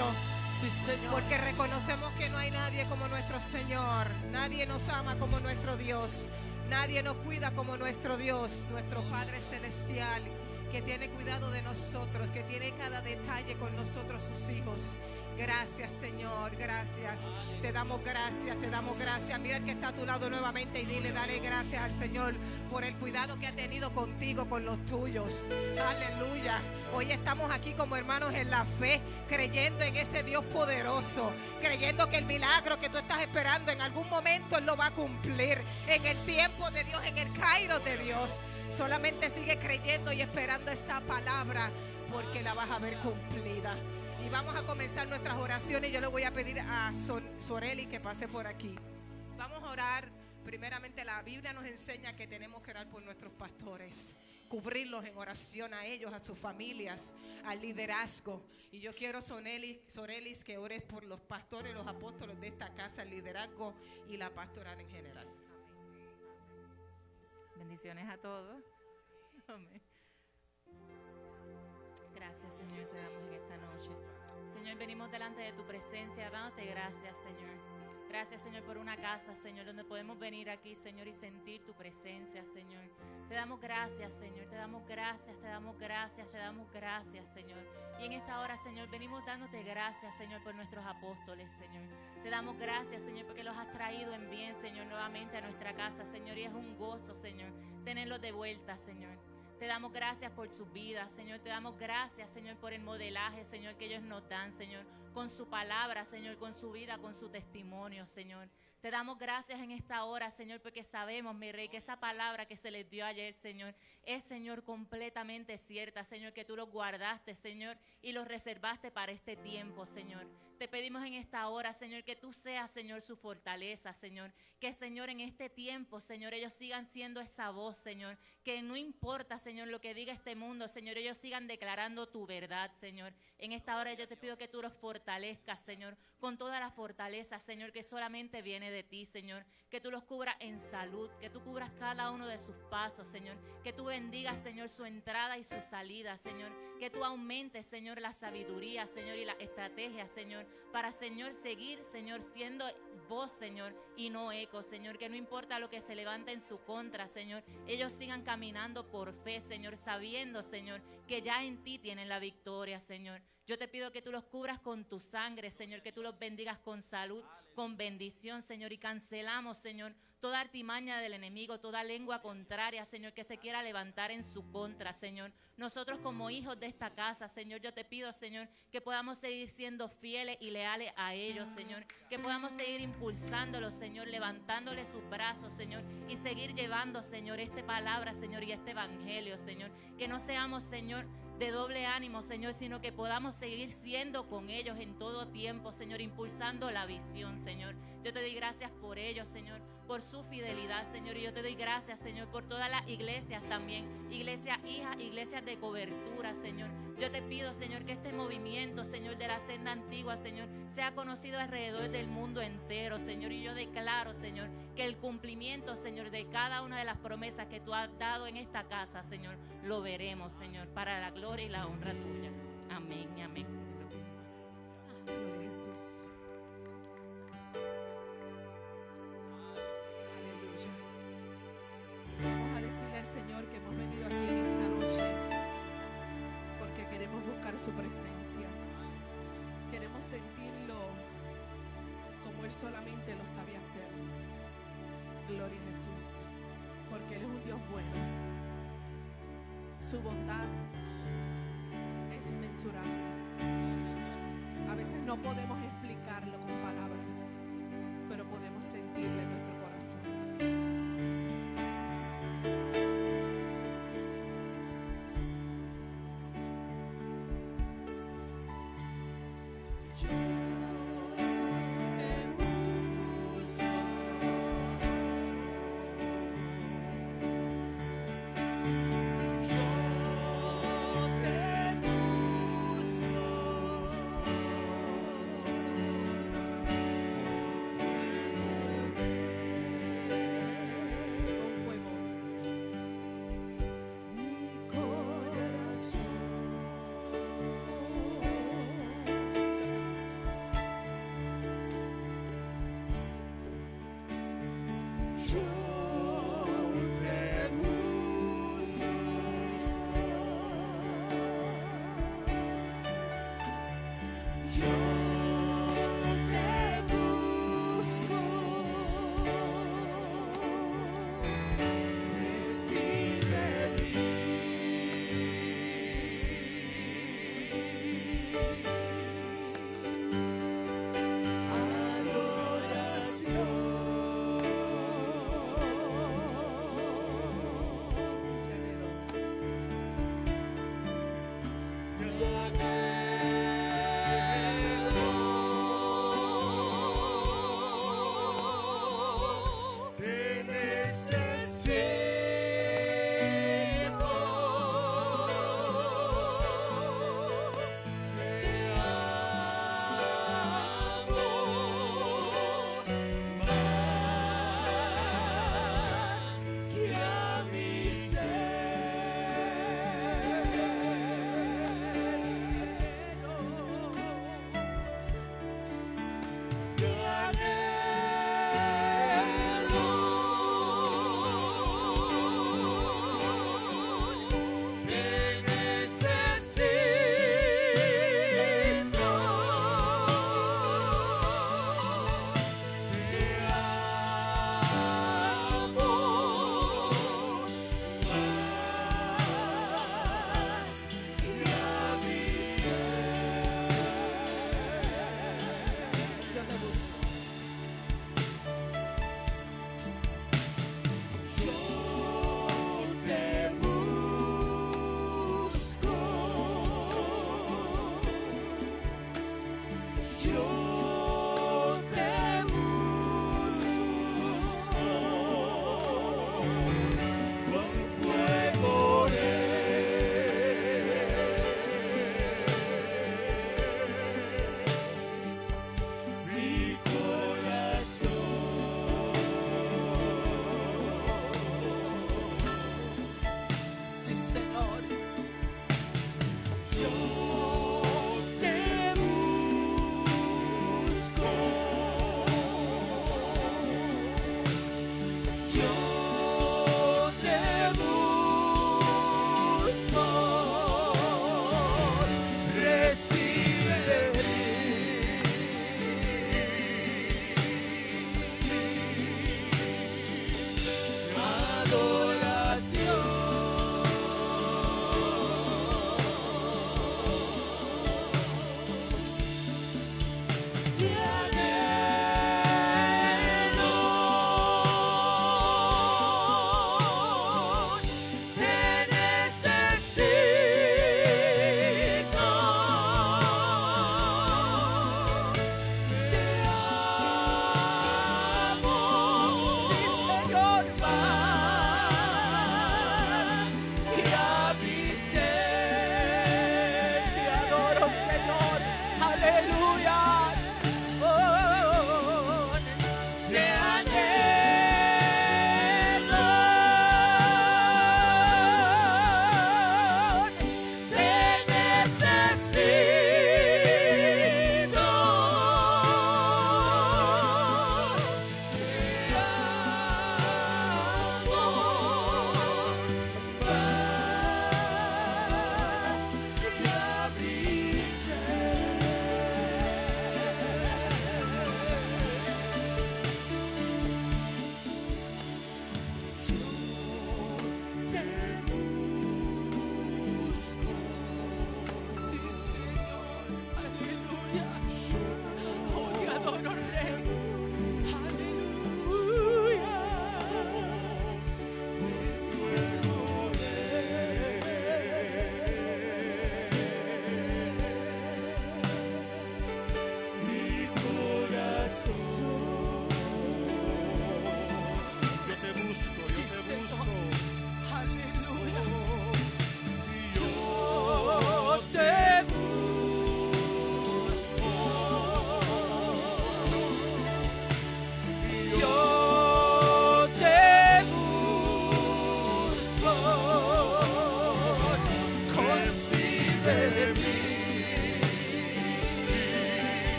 cielo. Sí, Señor. Porque reconocemos que no hay nadie como nuestro Señor. Nadie nos ama como nuestro Dios. Nadie nos cuida como nuestro Dios, nuestro Padre Celestial, que tiene cuidado de nosotros, que tiene cada detalle con nosotros, sus hijos. Gracias, Señor, gracias. Te damos gracias, te damos gracias. Mira el que está a tu lado nuevamente y dile, dale gracias al Señor por el cuidado que ha tenido contigo, con los tuyos. Aleluya. Hoy estamos aquí como hermanos en la fe, creyendo en ese Dios poderoso, creyendo que el milagro que tú estás esperando en algún momento Él lo va a cumplir. En el tiempo de Dios, en el Kairos de Dios. Solamente sigue creyendo y esperando esa palabra, porque la vas a ver cumplida. Y vamos a comenzar nuestras oraciones. Yo le voy a pedir a Soreli que pase por aquí. Vamos a orar. Primeramente, la Biblia nos enseña que tenemos que orar por nuestros pastores, cubrirlos en oración a ellos, a sus familias, al liderazgo. Y yo quiero, Sorelis, que ores por los pastores, los apóstoles de esta casa, el liderazgo y la pastoral en general. Bendiciones a todos. Amén. Gracias, Señor, te damos en esta noche. Señor, venimos delante de tu presencia, dándote gracias, Señor. Gracias, Señor, por una casa, Señor, donde podemos venir aquí, Señor, y sentir tu presencia, Señor. Te damos gracias, Señor, te damos gracias, te damos gracias, te damos gracias, Señor. Y en esta hora, Señor, venimos dándote gracias, Señor, por nuestros apóstoles, Señor. Te damos gracias, Señor, porque los has traído en bien, Señor, nuevamente a nuestra casa, Señor. Y es un gozo, Señor, tenerlos de vuelta, Señor. Te damos gracias por sus vidas, Señor. Te damos gracias, Señor, por el modelaje, Señor, que ellos nos dan, Señor. Con su palabra, Señor, con su vida, con su testimonio, Señor. Te damos gracias en esta hora, Señor, porque sabemos, mi Rey, que esa palabra que se les dio ayer, Señor, es, Señor, completamente cierta, Señor, que tú los guardaste, Señor, y los reservaste para este tiempo, Señor. Te pedimos en esta hora, Señor, que tú seas, Señor, su fortaleza, Señor. Que, Señor, en este tiempo, Señor, ellos sigan siendo esa voz, Señor. Que no importa, Señor, lo que diga este mundo, Señor, ellos sigan declarando tu verdad, Señor. En esta hora yo te pido que tú los fortalezcas, Señor, con toda la fortaleza, Señor, que solamente viene de ti, Señor. Que tú los cubras en salud, que tú cubras cada uno de sus pasos, Señor. Que tú bendigas, Señor, su entrada y su salida, Señor. Que tú aumentes, Señor, la sabiduría, Señor, y la estrategia, Señor, para, Señor, seguir, Señor, siendo voz, Señor, y no eco, Señor. Que no importa lo que se levante en su contra, Señor, ellos sigan caminando por fe, Señor, sabiendo, Señor, que ya en ti tienen la victoria, Señor. Yo te pido que tú los cubras con tu sangre, Señor, que tú los bendigas con salud, con bendición, Señor, y cancelamos, Señor, toda artimaña del enemigo, toda lengua contraria, Señor, que se quiera levantar en su contra, Señor. Nosotros como hijos de esta casa, Señor, yo te pido, Señor, que podamos seguir siendo fieles y leales a ellos, Señor, que podamos seguir impulsándolos, Señor, levantándoles sus brazos, Señor, y seguir llevando, Señor, esta palabra, Señor, y este evangelio, Señor, que no seamos, Señor, de doble ánimo, Señor, sino que podamos seguir siendo con ellos en todo tiempo, Señor, impulsando la visión, Señor. Yo te doy gracias por ellos, Señor, por su fidelidad, Señor, y yo te doy gracias, Señor, por todas las iglesias también, iglesias hijas, iglesias de cobertura, Señor. Yo te pido, Señor, que este movimiento, Señor, de la senda antigua, Señor, sea conocido alrededor del mundo entero, Señor, y yo declaro, Señor, que el cumplimiento, Señor, de cada una de las promesas que tú has dado en esta casa, Señor, lo veremos, Señor, para la gloria y la honra tuya. Amén y amén. Gloria a Jesús. Aleluya. Vamos a decirle al Señor que hemos venido aquí en esta noche porque queremos buscar su presencia. Queremos sentirlo como Él solamente lo sabe hacer. Gloria a Jesús. Porque Él es un Dios bueno. Su bondad es inmensurable. A veces no podemos explicarlo con palabras, pero podemos sentirlo en nuestro corazón.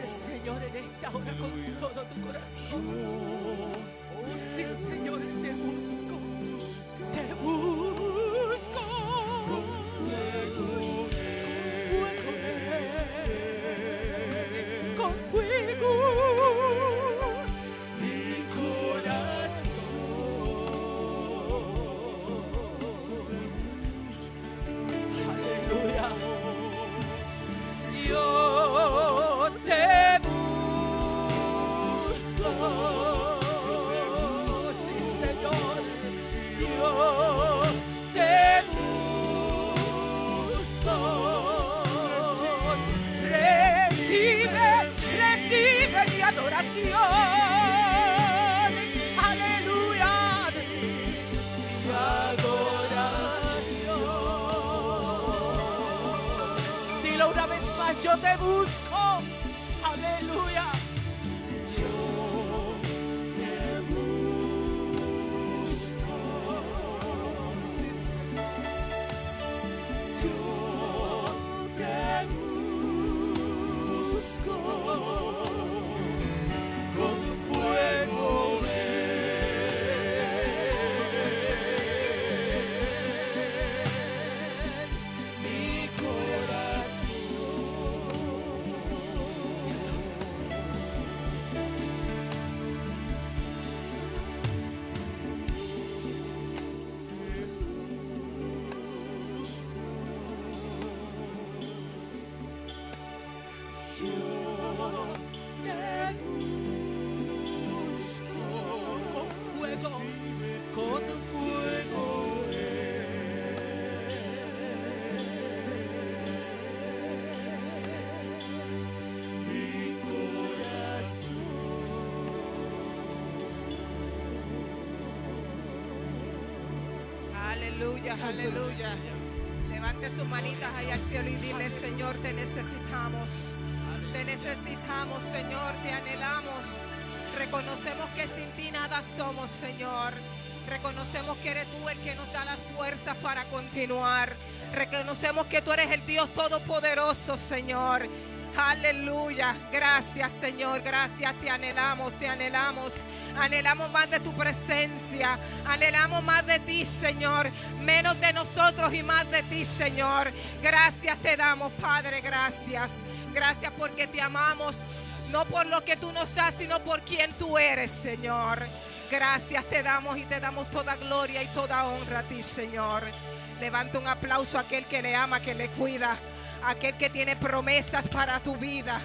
al Señor en esta hora con todo tu corazón. Oh, sí, Señor, te busco. Te busco. Con fuego. Con fuego. Mi corazón. Aleluya. Yo te busco, sí, Señor, yo te busco. Recibe mi adoración, aleluya, mi adoración. Dilo una vez más, yo te busco, aleluya. Yo te busco, sí, Señor. Yo te busco, con fuego mi con fuego. Mi corazón. Aleluya, aleluya. Levante sus manitas ahí al cielo y dile: Señor, te necesitamos. Te necesitamos, Señor, te anhelamos. Reconocemos que sin ti nada somos, Señor. Reconocemos que eres tú el que nos da las fuerzas para continuar. Reconocemos que tú eres el Dios todopoderoso, Señor. Aleluya. Gracias, Señor. Gracias. Te anhelamos, te anhelamos. Anhelamos más de tu presencia. Anhelamos más de ti, Señor. Menos de nosotros y más de ti, Señor. Gracias te damos, Padre. Gracias. Gracias porque te amamos. No por lo que tú nos das, sino por quien tú eres, Señor. Gracias te damos y te damos toda gloria y toda honra a ti, Señor. Levanta un aplauso a aquel que le ama, que le cuida. Aquel que tiene promesas para tu vida.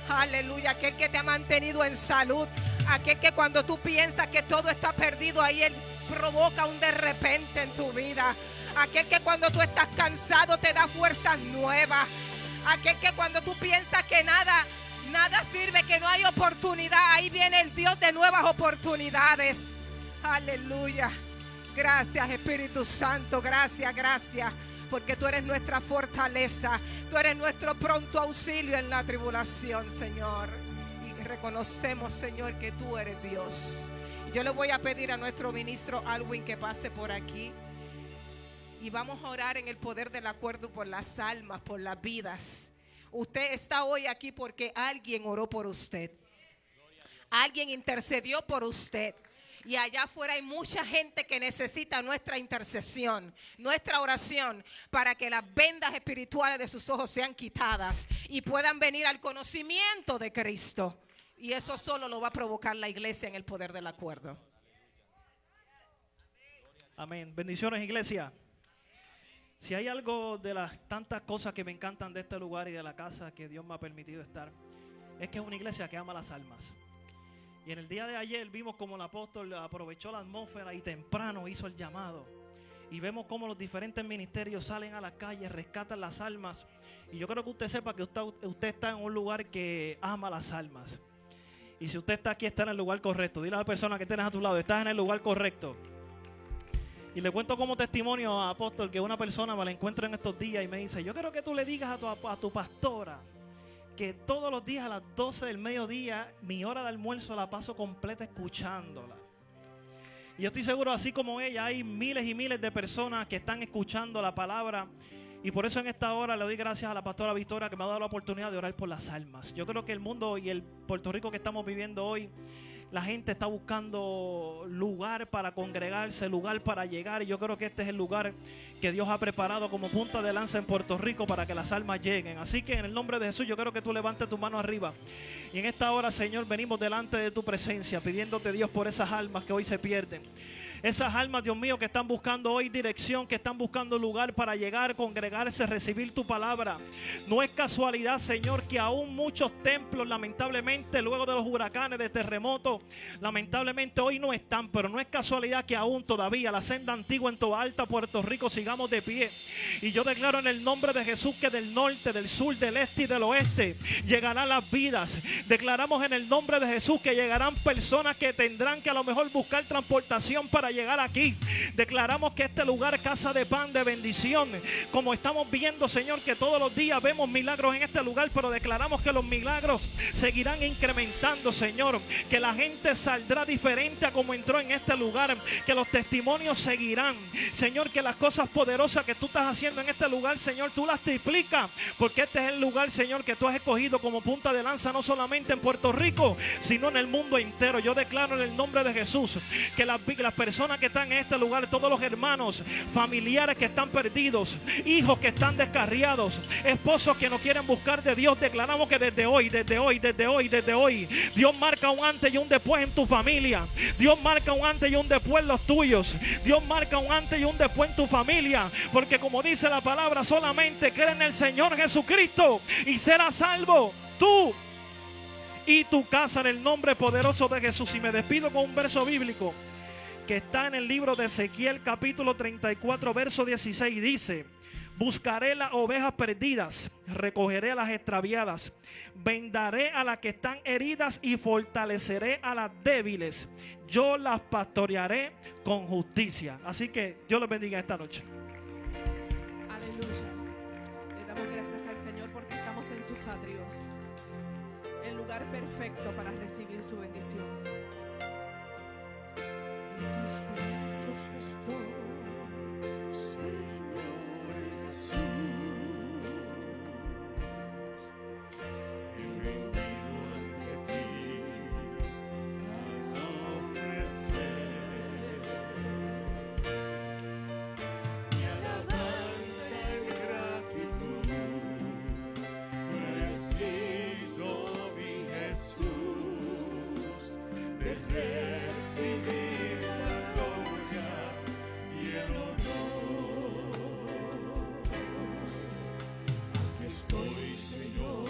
Aleluya. Aquel que te ha mantenido en salud. Aquel que cuando tú piensas que todo está perdido, ahí Él provoca un de repente en tu vida. Aquel que cuando tú estás cansado te da fuerzas nuevas. Aquel que cuando tú piensas que nada sirve, que no hay oportunidad, ahí viene el Dios de nuevas oportunidades. Aleluya. Gracias, Espíritu Santo. Gracias, gracias. Porque tú eres nuestra fortaleza. Tú eres nuestro pronto auxilio en la tribulación, Señor. Y reconocemos, Señor, que tú eres Dios. Yo le voy a pedir a nuestro ministro Alwin que pase por aquí. Y vamos a orar en el poder del acuerdo por las almas, por las vidas. Usted está hoy aquí porque alguien oró por usted. Alguien intercedió por usted. Y allá afuera hay mucha gente que necesita nuestra intercesión, nuestra oración, para que las vendas espirituales de sus ojos sean quitadas y puedan venir al conocimiento de Cristo. Y eso solo lo va a provocar la iglesia en el poder del acuerdo. Amén. Bendiciones, iglesia. Si hay algo de las tantas cosas que me encantan de este lugar y de la casa que Dios me ha permitido estar, es que es una iglesia que ama las almas. Y en el día de ayer vimos como el apóstol aprovechó la atmósfera y temprano hizo el llamado. Y vemos cómo los diferentes ministerios salen a las calles, rescatan las almas. Y yo creo que usted sepa que usted está en un lugar que ama las almas. Y si usted está aquí, está en el lugar correcto. Dile a la persona que tienes a tu lado: estás en el lugar correcto. Y le cuento como testimonio a apóstol que una persona me la encuentro en estos días y me dice: yo quiero que tú le digas a tu pastora que todos los días a las 12 del mediodía mi hora de almuerzo la paso completa escuchándola. Y yo estoy seguro, así como ella, hay miles y miles de personas que están escuchando la palabra Y por eso en esta hora le doy gracias a la pastora Victoria que me ha dado la oportunidad de orar por las almas. Yo creo que el mundo y el Puerto Rico que estamos viviendo hoy, la gente está buscando lugar para congregarse, lugar para llegar. Y yo creo que este es el lugar que Dios ha preparado como punta de lanza en Puerto Rico para que las almas lleguen. Así que en el nombre de Jesús yo quiero que tú levantes tu mano arriba. Y en esta hora, Señor, venimos delante de tu presencia, pidiéndote, Dios, por esas almas que hoy se pierden. Esas almas, Dios mío, que están buscando hoy dirección, que están buscando lugar para llegar, congregarse, recibir tu palabra. No es casualidad, Señor, que aún muchos templos, lamentablemente, luego de los huracanes, de terremotos, lamentablemente hoy no están. Pero no es casualidad que aún todavía la senda antigua en Toa Alta, Puerto Rico, sigamos de pie. Y yo declaro en el nombre de Jesús que del norte, del sur, del este y del oeste llegarán las vidas. Declaramos en el nombre de Jesús que llegarán personas que tendrán que a lo mejor buscar transportación para llegar aquí. Declaramos que este lugar, casa de pan, de bendición, como estamos viendo, Señor, que todos los días vemos milagros en este lugar, pero declaramos que los milagros seguirán incrementando, Señor, que la gente saldrá diferente a como entró en este lugar, que los testimonios seguirán, Señor, que las cosas poderosas que tú estás haciendo en este lugar, Señor, tú las triplicas, porque este es el lugar, Señor, que tú has escogido como punta de lanza, no solamente en Puerto Rico, sino en el mundo entero. Yo declaro en el nombre de Jesús que las personas que están en este lugar, todos los hermanos, familiares que están perdidos, hijos que están descarriados, esposos que no quieren buscar de Dios, declaramos que desde hoy, Dios marca un antes y un después en tu familia. Dios marca un antes y un después en los tuyos. Dios marca un antes y un después en tu familia, porque como dice la palabra, solamente cree en el Señor Jesucristo y serás salvo tú y tu casa, en el nombre poderoso de Jesús. Y me despido con un verso bíblico que está en el libro de Ezequiel, capítulo 34, verso 16. Dice: buscaré las ovejas perdidas, recogeré a las extraviadas, vendaré a las que están heridas y fortaleceré a las débiles. Yo las pastorearé con justicia. Así que Dios les bendiga esta noche. Aleluya. Le damos gracias al Señor porque estamos en sus atrios, el lugar perfecto para recibir su bendición. En tus brazos estoy, Señor Jesús. He venido ante ti a ofrecer mi alabanza y gratitud. No es digno, mi Jesús, de recibir estoy, Señor,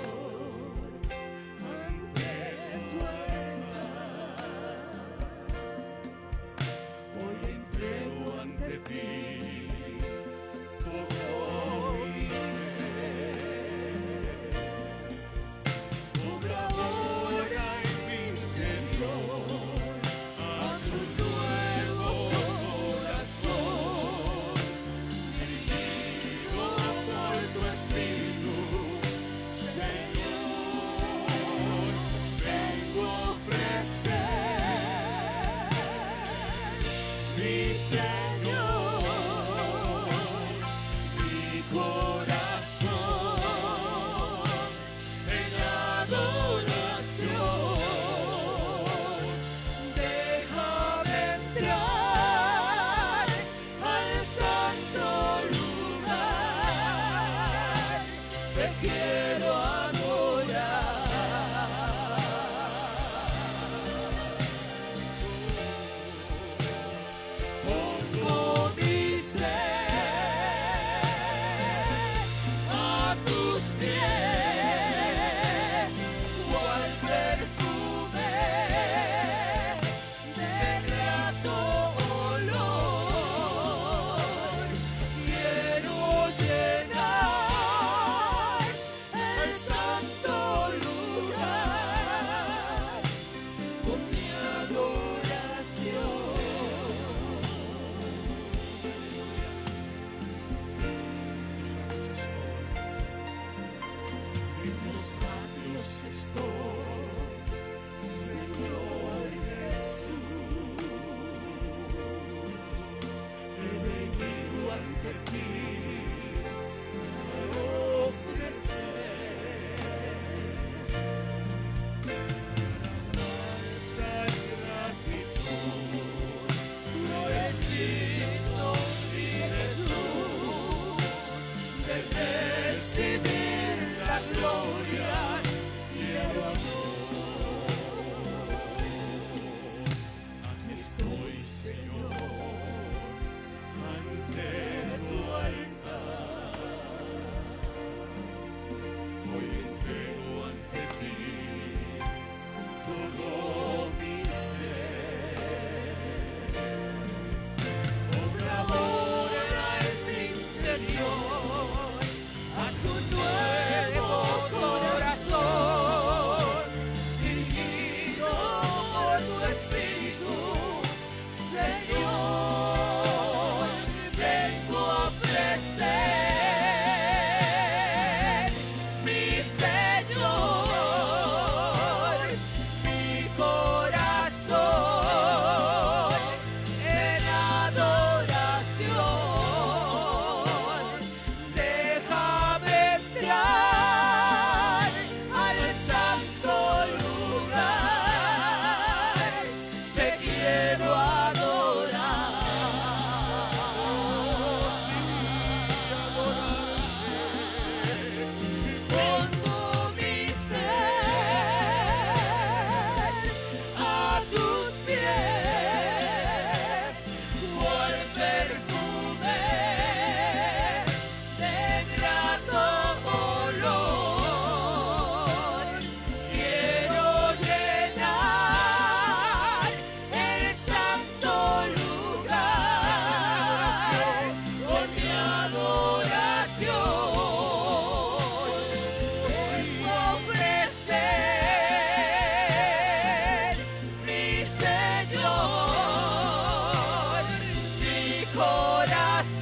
ante tu altar. Hoy entrego ante ti todo mi ser. Obra ahora en mi interior, haz un nuevo corazón, dirigido por tu Espíritu. Mi Señor,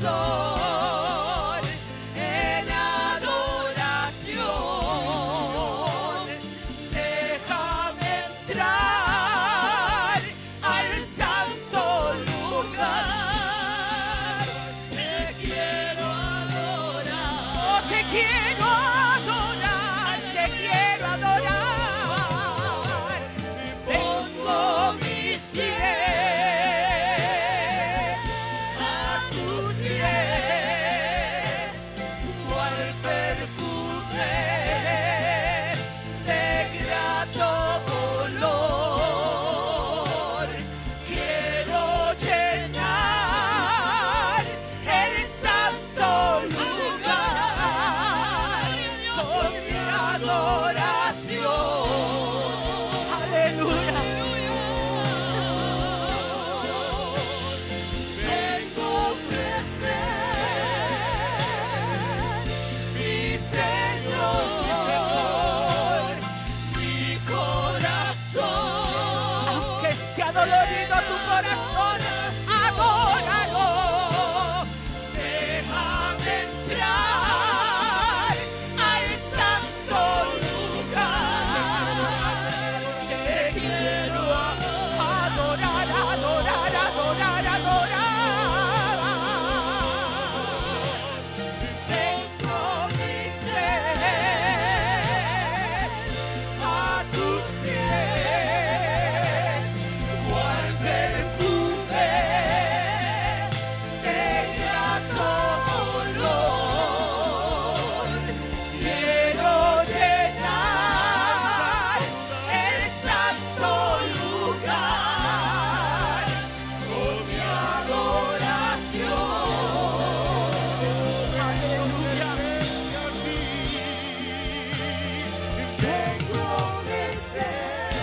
corazón en adoración. Déjame entrar al santo lugar. Te quiero adorar. Oh, te quiero adorar. Te quiero adorar. Pongo mis pies a tus pies, cual perfume de grato olor. Quiero llenar el santo lugar con mi adoración. Aleluya. Vengo a ofrecer, mi Señor, mi corazón. Aunque esté adolorido tu corazón, adóralo. Déjame entrar al santo lugar. Te quiero adorar, adorar, adorar, adorar. Tengo mis pies a tus pies, cual perfume de grato olor. Quiero llenar el santo lugar con mi adoración. Aleluya. Vengo a ofrecer,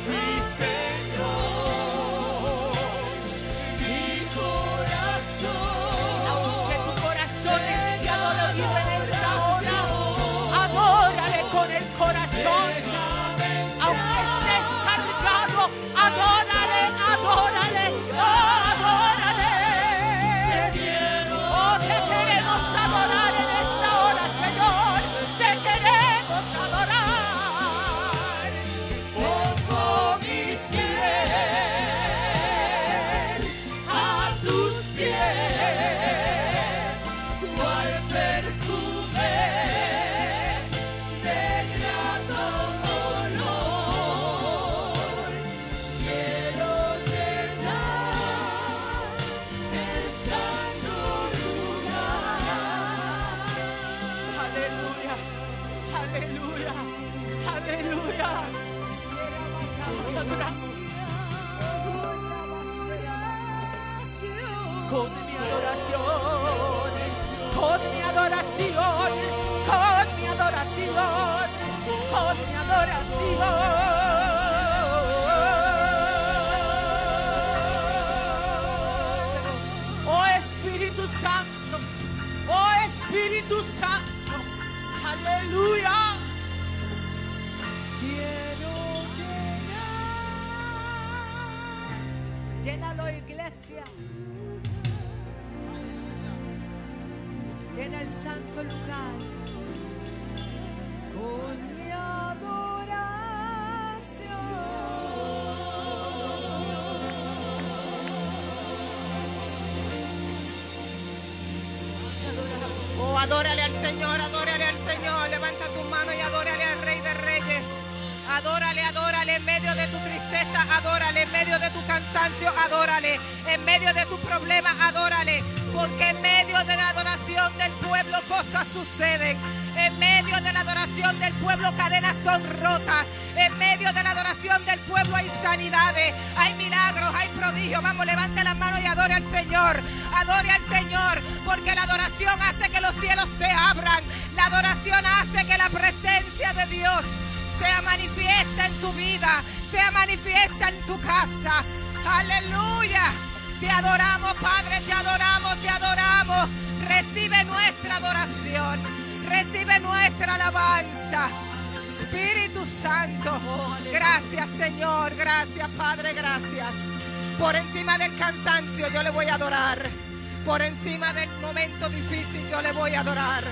mi Señor, mi corazón. Aunque tu corazón esté adolorido en esta hora, adórale con el corazón. Aunque estés cargado, adórale, adórale, adórale. Oh, te queremos adorar en esta hora, Señor. Te queremos adorar. Pongo mis pies a tus pies, cual perfume de grato olor. Quiero llenar el santo lugar. Aleluya, aleluya, aleluya. Te adoramos. Con mi adoración, con mi adoración, con mi adoración, con mi adoración. Oh Espíritu Santo, oh Espíritu Santo, aleluya. Quiero llenar. Llénalo, iglesia. Llena el santo lugar con mi adoración. Oh, adórale al Señor, adórale al Señor. Levanta tu mano y adórale al Rey de Reyes. Adórale, adórale en medio de tu tristeza, adórale en medio de tu cansancio, adórale en medio de tu problema, adórale, porque en medio de la adoración del pueblo cosas suceden. En medio de la adoración del pueblo cadenas son rotas. En medio de la adoración del pueblo hay sanidades, hay milagros, hay prodigios. Vamos, levante las manos y adore al Señor. Adore al Señor, porque la adoración hace que los cielos se abran. La adoración hace que la presencia de Dios sea manifiesta en tu vida, sea manifiesta en tu casa. Aleluya. Te adoramos, Padre, te adoramos, te adoramos. Recibe nuestra adoración, recibe nuestra alabanza. Espíritu Santo, gracias, Señor, gracias, Padre, gracias. Por encima del cansancio, negocio, yo le voy a adorar. Por encima del momento difícil, yo le voy a adorar.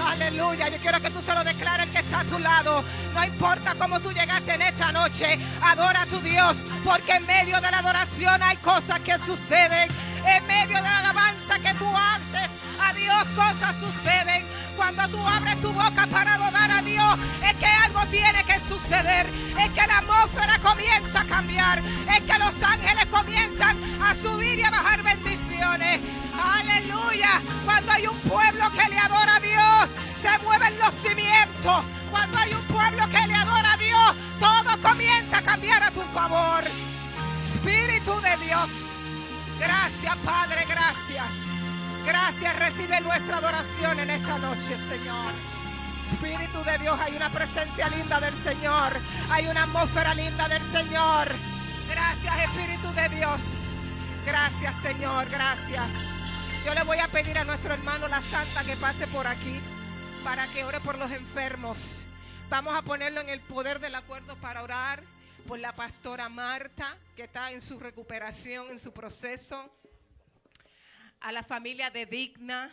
Aleluya, yo quiero que tú se lo declares el que está a tu lado. No importa cómo tú llegaste en esta noche, adora a tu Dios, porque en medio de la adoración hay cosas que suceden. En medio de la alabanza que tú haces a Dios, cosas suceden. Cuando tú abres tu boca para adorar a Dios, es que algo tiene que suceder. Es que la atmósfera comienza a cambiar. Es que los ángeles comienzan a subir y a bajar bendiciones. Aleluya. Cuando hay un pueblo que le adora a Dios, se mueven los cimientos. Cuando hay un pueblo que le adora a Dios, todo comienza a cambiar a tu favor. Espíritu de Dios. Gracias, Padre, gracias. Gracias, recibe nuestra adoración en esta noche, Señor. Espíritu de Dios, hay una presencia linda del Señor. Hay una atmósfera linda del Señor. Gracias, Espíritu de Dios. Gracias, Señor, gracias. Yo le voy a pedir a nuestro hermano La Santa que pase por aquí para que ore por los enfermos. Vamos a ponerlo en el poder del acuerdo para orar por la pastora Marta, que está en su recuperación, en su proceso. A la familia de Digna,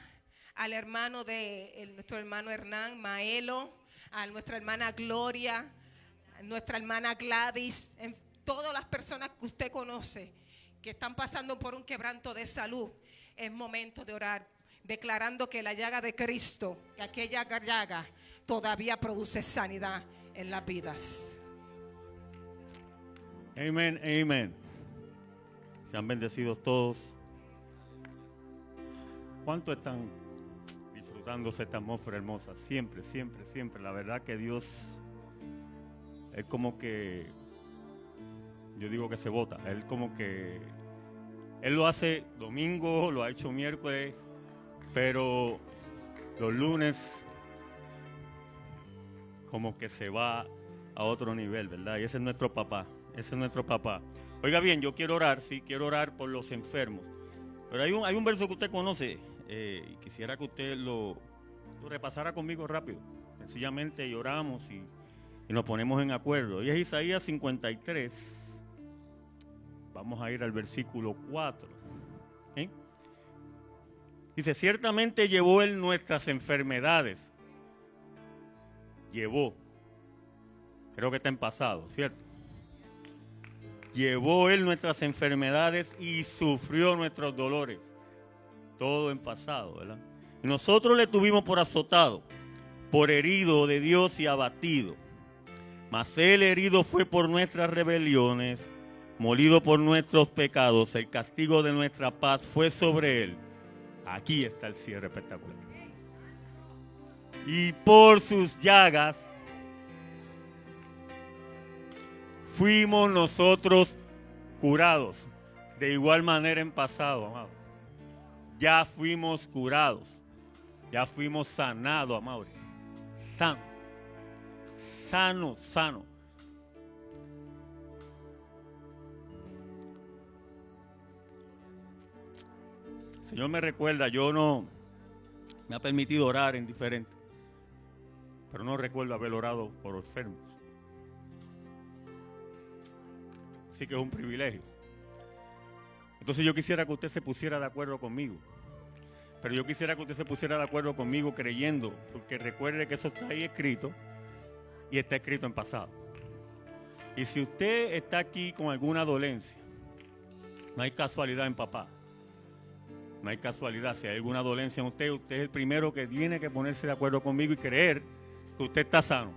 al hermano de nuestro hermano Hernán, Maelo, a nuestra hermana Gloria, a nuestra hermana Gladys, en todas las personas que usted conoce que están pasando por un quebranto de salud. Es momento de orar, declarando que la llaga de Cristo, aquella llaga, todavía produce sanidad en las vidas. Amén, amén. Sean bendecidos todos. ¿Cuánto están disfrutándose esta atmósfera hermosa? Siempre, siempre, siempre. La verdad que Dios es como que, yo digo que se bota. Él como que, Él lo hace domingo, lo ha hecho miércoles, pero los lunes como que se va a otro nivel, ¿verdad? Y ese es nuestro papá, ese es nuestro papá. Oiga bien, yo quiero orar, sí, quiero orar por los enfermos. Pero hay un verso que usted conoce y quisiera que usted lo repasara conmigo rápido. Sencillamente lloramos y nos ponemos en acuerdo. Y es Isaías 53. Vamos a ir al versículo 4. Dice, ciertamente llevó Él nuestras enfermedades. Llevó. Creo que está en pasado, ¿cierto? Llevó Él nuestras enfermedades y sufrió nuestros dolores. Todo en pasado, ¿verdad? Y nosotros le tuvimos por azotado, por herido de Dios y abatido. Mas Él herido fue por nuestras rebeliones, molido por nuestros pecados. El castigo de nuestra paz fue sobre Él. Aquí está el cierre espectacular. Y por sus llagas fuimos nosotros curados. De igual manera en pasado, amado. Ya fuimos curados. Ya fuimos sanados, amado. Sano. Sano, sano. El Señor me recuerda, yo no me ha permitido orar en diferentes, pero no recuerdo haber orado por enfermos. Así que es un privilegio. Entonces yo quisiera que usted se pusiera de acuerdo conmigo. Pero yo quisiera que usted se pusiera de acuerdo conmigo creyendo, porque recuerde que eso está ahí escrito y está escrito en pasado. Y si usted está aquí con alguna dolencia, no hay casualidad en papá. No hay casualidad. Si hay alguna dolencia en usted, usted es el primero que tiene que ponerse de acuerdo conmigo y creer que usted está sano.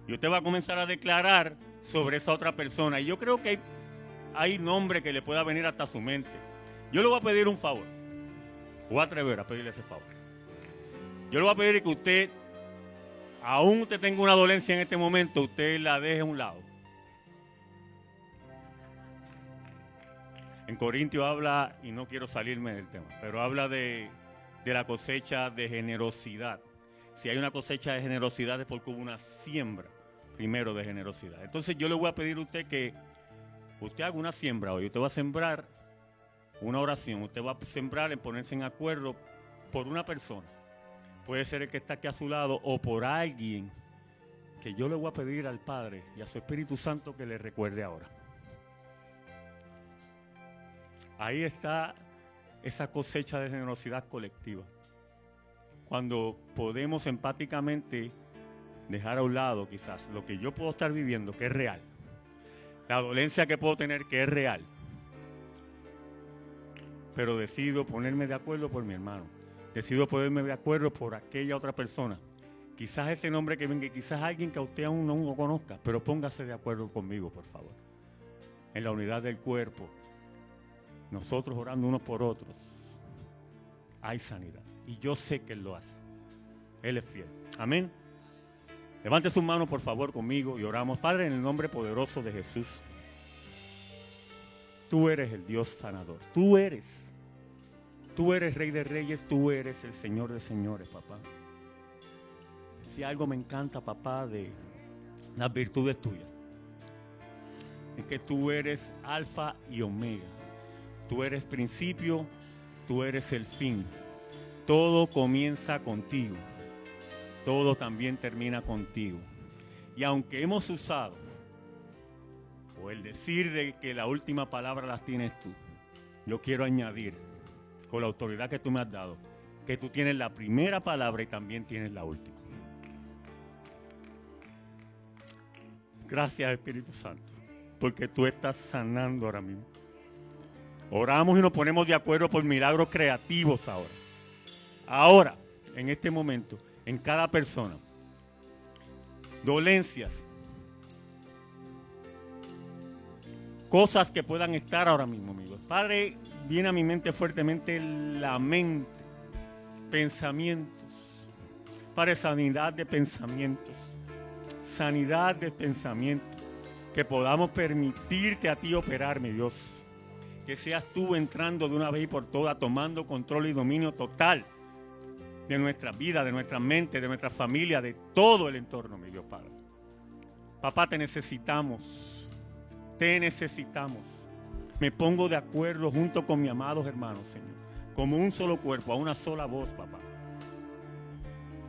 Y usted va a comenzar a declarar sobre esa otra persona. Y yo creo que hay nombre que le pueda venir hasta su mente. Yo le voy a pedir un favor. Voy a atrever a pedirle ese favor. Yo le voy a pedir que usted, aún usted tenga una dolencia en este momento, usted la deje a un lado. En Corintios habla, y no quiero salirme del tema, pero habla de la cosecha de generosidad. Si hay una cosecha de generosidad es porque hubo una siembra primero de generosidad. Entonces yo le voy a pedir a usted que usted haga una siembra hoy. Usted va a sembrar una oración. Usted va a sembrar en ponerse en acuerdo por una persona. Puede ser el que está aquí a su lado o por alguien que yo le voy a pedir al Padre y a su Espíritu Santo que le recuerde ahora. Ahí está esa cosecha de generosidad colectiva. Cuando podemos empáticamente dejar a un lado quizás lo que yo puedo estar viviendo, que es real. La dolencia que puedo tener, que es real. Pero decido ponerme de acuerdo por mi hermano. Decido ponerme de acuerdo por aquella otra persona. Quizás ese nombre que venga, quizás alguien que a usted aún no conozca, pero póngase de acuerdo conmigo, por favor. En la unidad del cuerpo, nosotros orando unos por otros, hay sanidad. Y yo sé que Él lo hace. Él es fiel. Amén. Levante sus manos, por favor, conmigo y oramos. Padre, en el nombre poderoso de Jesús, tú eres el Dios sanador. Tú eres Rey de Reyes, tú eres el Señor de Señores, papá. Si algo me encanta, papá, de las virtudes tuyas, es que tú eres alfa y omega. Tú eres principio, tú eres el fin. Todo comienza contigo. Todo también termina contigo. Y aunque hemos usado, o el decir de que la última palabra las tienes tú, yo quiero añadir, con la autoridad que tú me has dado, que tú tienes la primera palabra y también tienes la última. Gracias, Espíritu Santo, porque tú estás sanando ahora mismo. Oramos y nos ponemos de acuerdo por milagros creativos ahora. Ahora, en este momento, en cada persona, dolencias, cosas que puedan estar ahora mismo, amigos. Padre, viene a mi mente fuertemente la mente, pensamientos. Padre, sanidad de pensamientos. Sanidad de pensamientos. Que podamos permitirte a ti operar, mi Dios. Que seas tú entrando de una vez y por todas, tomando control y dominio total de nuestra vida, de nuestra mente, de nuestra familia, de todo el entorno, mi Dios Padre. Papá, te necesitamos. Te necesitamos. Me pongo de acuerdo junto con mis amados hermanos, Señor. Como un solo cuerpo, a una sola voz, papá.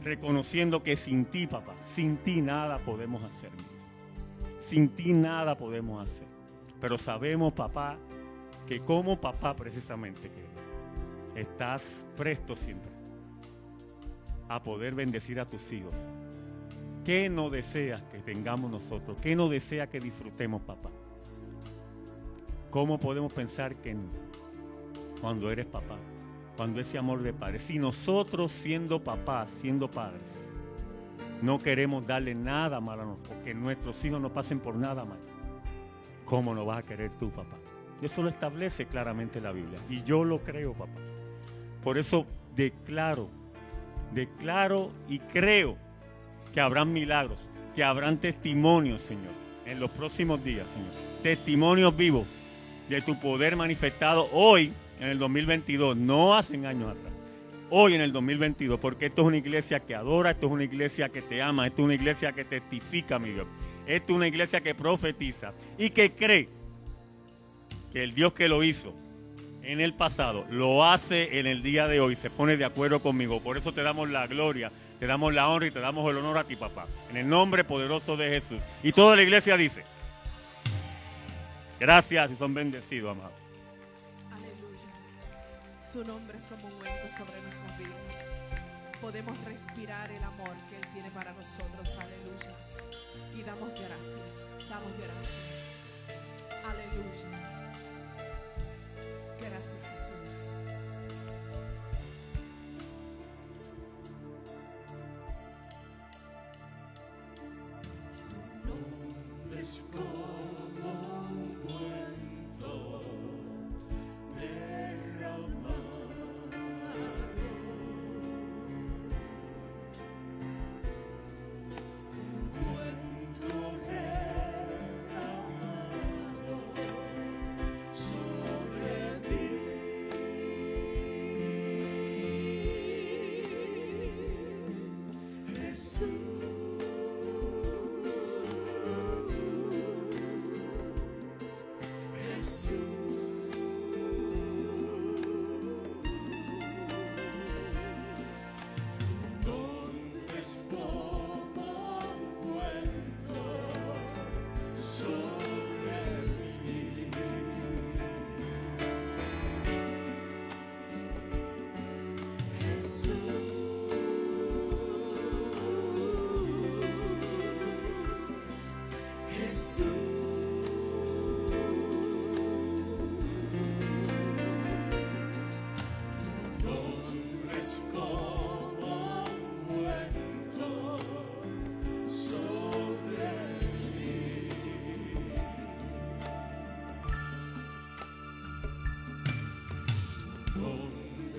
Reconociendo que sin ti, papá, sin ti nada podemos hacer, mi Dios. Sin ti nada podemos hacer. Pero sabemos, papá, que como papá precisamente que estás presto siempre a poder bendecir a tus hijos. ¿Qué no deseas que tengamos nosotros? ¿Qué no deseas que disfrutemos, papá? ¿Cómo podemos pensar que no? Cuando eres papá, cuando ese amor de padre. Si nosotros siendo papás, siendo padres, no queremos darle nada malo a nosotros, que nuestros hijos no pasen por nada malo, ¿cómo no vas a querer tú, papá? Eso lo establece claramente la Biblia. Y yo lo creo, papá. Por eso declaro y creo que habrán milagros, que habrán testimonios, Señor, en los próximos días, Señor. Testimonios vivos de tu poder manifestado hoy, en el 2022, no hace años atrás. Hoy en el 2022, porque esto es una iglesia que adora, esto es una iglesia que te ama, esto es una iglesia que testifica, mi Dios. Esto es una iglesia que profetiza y que cree que el Dios que lo hizo en el pasado lo hace en el día de hoy, se pone de acuerdo conmigo. Por eso te damos la gloria, te damos la honra y te damos el honor a ti, papá. En el nombre poderoso de Jesús. Y toda la iglesia dice, gracias y son bendecidos, amados. Aleluya. Su nombre es como un viento sobre nuestras vidas. Podemos respirar el amor que Él tiene para nosotros. Aleluya. Y damos gracias. Damos gracias. Aleluya. Gracias, Jesús. Es como un cuento derramado, un cuento derramado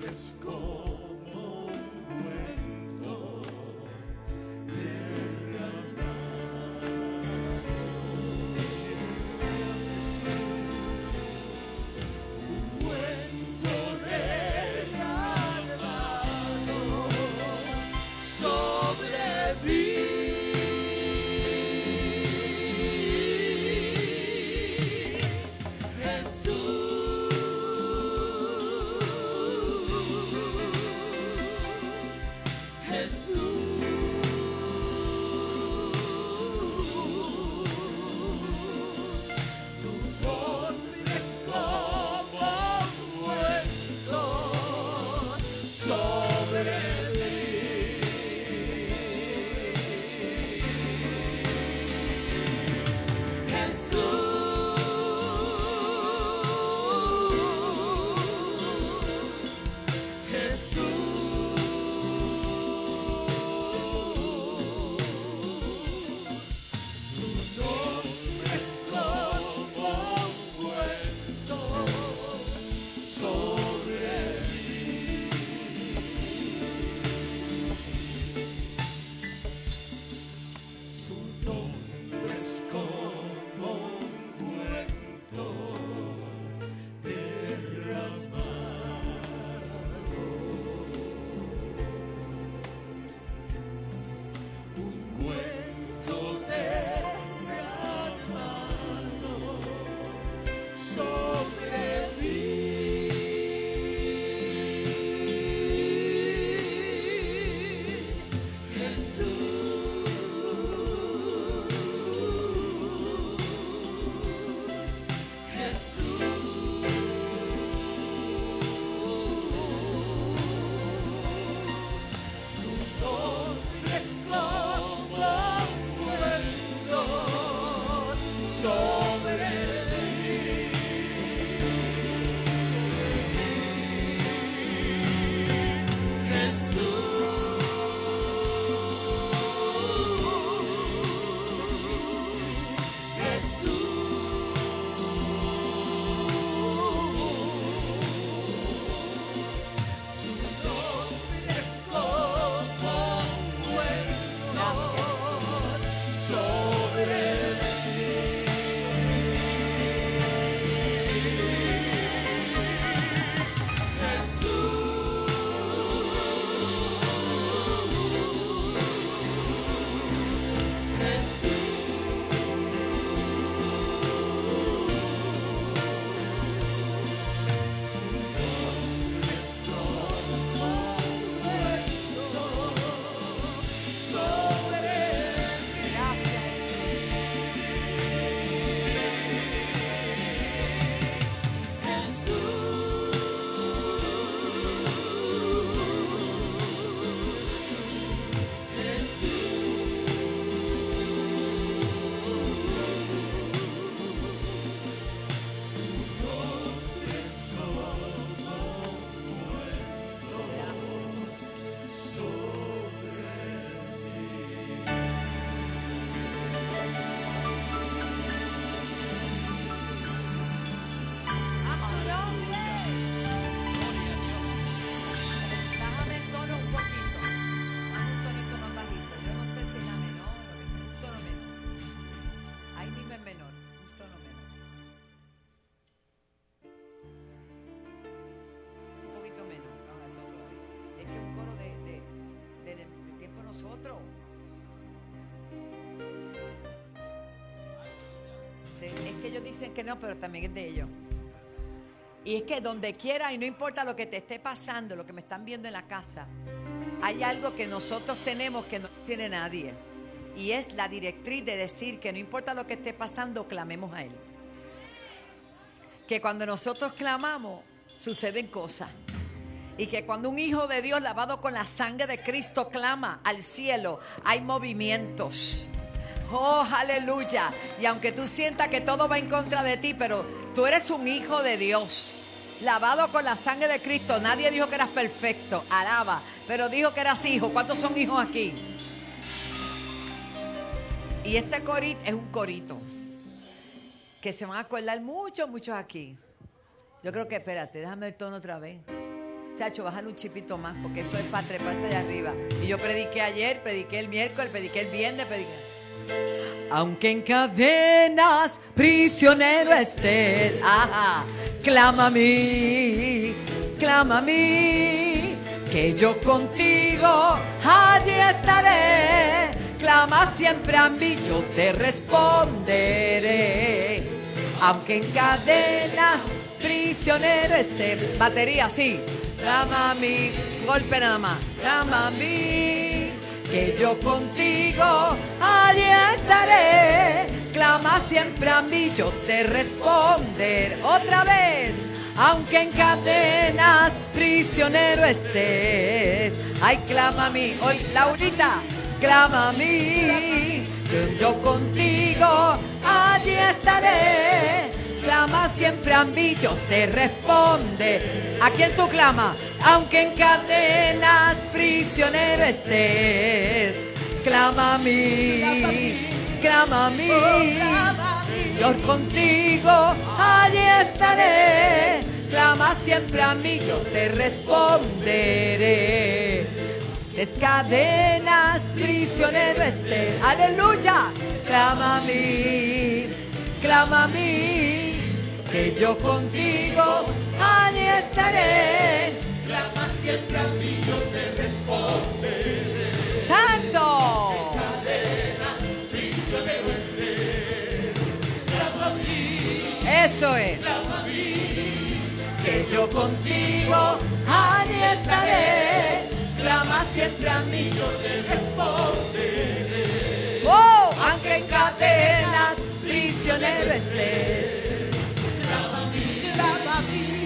es como ungüento sobre mí, nosotros. Es que ellos dicen que no, pero también es de ellos. Y es que donde quiera, y no importa lo que te esté pasando, lo que me están viendo en la casa, hay algo que nosotros tenemos que no tiene nadie. Y es la directriz de decir que no importa lo que esté pasando, clamemos a Él. Que cuando nosotros clamamos, suceden cosas. Y que cuando un hijo de Dios lavado con la sangre de Cristo clama al cielo, hay movimientos. Oh, aleluya. Y aunque tú sientas que todo va en contra de ti, pero tú eres un hijo de Dios, lavado con la sangre de Cristo. Nadie dijo que eras perfecto, alaba, pero dijo que eras hijo. ¿Cuántos son hijos aquí? Y este corito es un corito que se van a acordar muchos aquí. Yo creo que, espérate, déjame el tono otra vez. Chacho, bájale un chipito más, porque eso es para treparse allá arriba. Y yo prediqué ayer, prediqué el miércoles, prediqué el viernes, prediqué. Aunque en cadenas prisionero esté, clama a mí, que yo contigo allí estaré. Clama siempre a mí, yo te responderé. Aunque en cadenas prisionero esté. Batería, sí. Clama a mí, golpe nada más. Clama a mí, que yo contigo allí estaré. Clama siempre a mí, yo te responderé. Otra vez. Aunque en cadenas prisionero estés. Ay, clama a mí. Oye, Laurita, clama a mí, que yo contigo allí estaré. Clama siempre a mí, yo te responde. ¿A quién tú clamas? Aunque en cadenas prisionero estés. Clama a mí, clama a mí. Yo contigo allí estaré. Clama siempre a mí, yo te responderé. De cadenas prisionero esté. Aleluya. Clama a mí, que yo contigo allí estaré. Clama siempre a mí, yo te responderé. ¡Santo! De cadenas prisionero esté. Clama a mí. Eso es. Clama a mí, que yo contigo allí estaré. Clama siempre a mí, yo te responderé. Oh, aunque en cadenas prisionero esté. Clama a mí,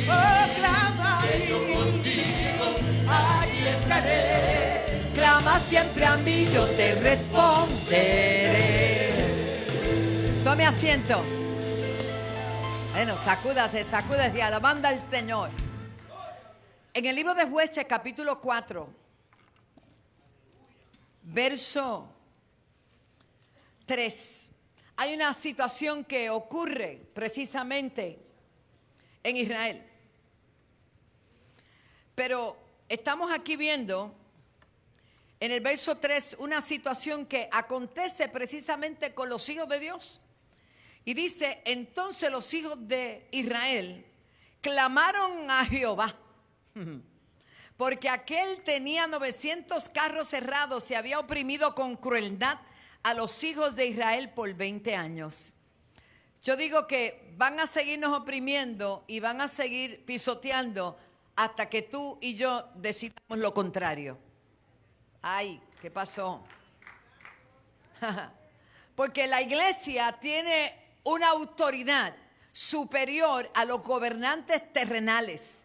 oh, clama a mí, que yo contigo allí estaré. Clama siempre a mí, yo te responderé. Tome asiento. Bueno, sacúdase y alabando al Señor. En el libro de Jueces, capítulo 4, verso 3, hay una situación que ocurre precisamente en Israel. Pero estamos aquí viendo en el verso 3 una situación que acontece precisamente con los hijos de Dios. Y dice, entonces los hijos de Israel clamaron a Jehová, porque aquel tenía 900 carros cerrados y había oprimido con crueldad a los hijos de Israel por 20 años. Yo digo que van a seguirnos oprimiendo y van a seguir pisoteando hasta que tú y yo decidamos lo contrario. Ay, ¿qué pasó? Porque la iglesia tiene una autoridad superior a los gobernantes terrenales,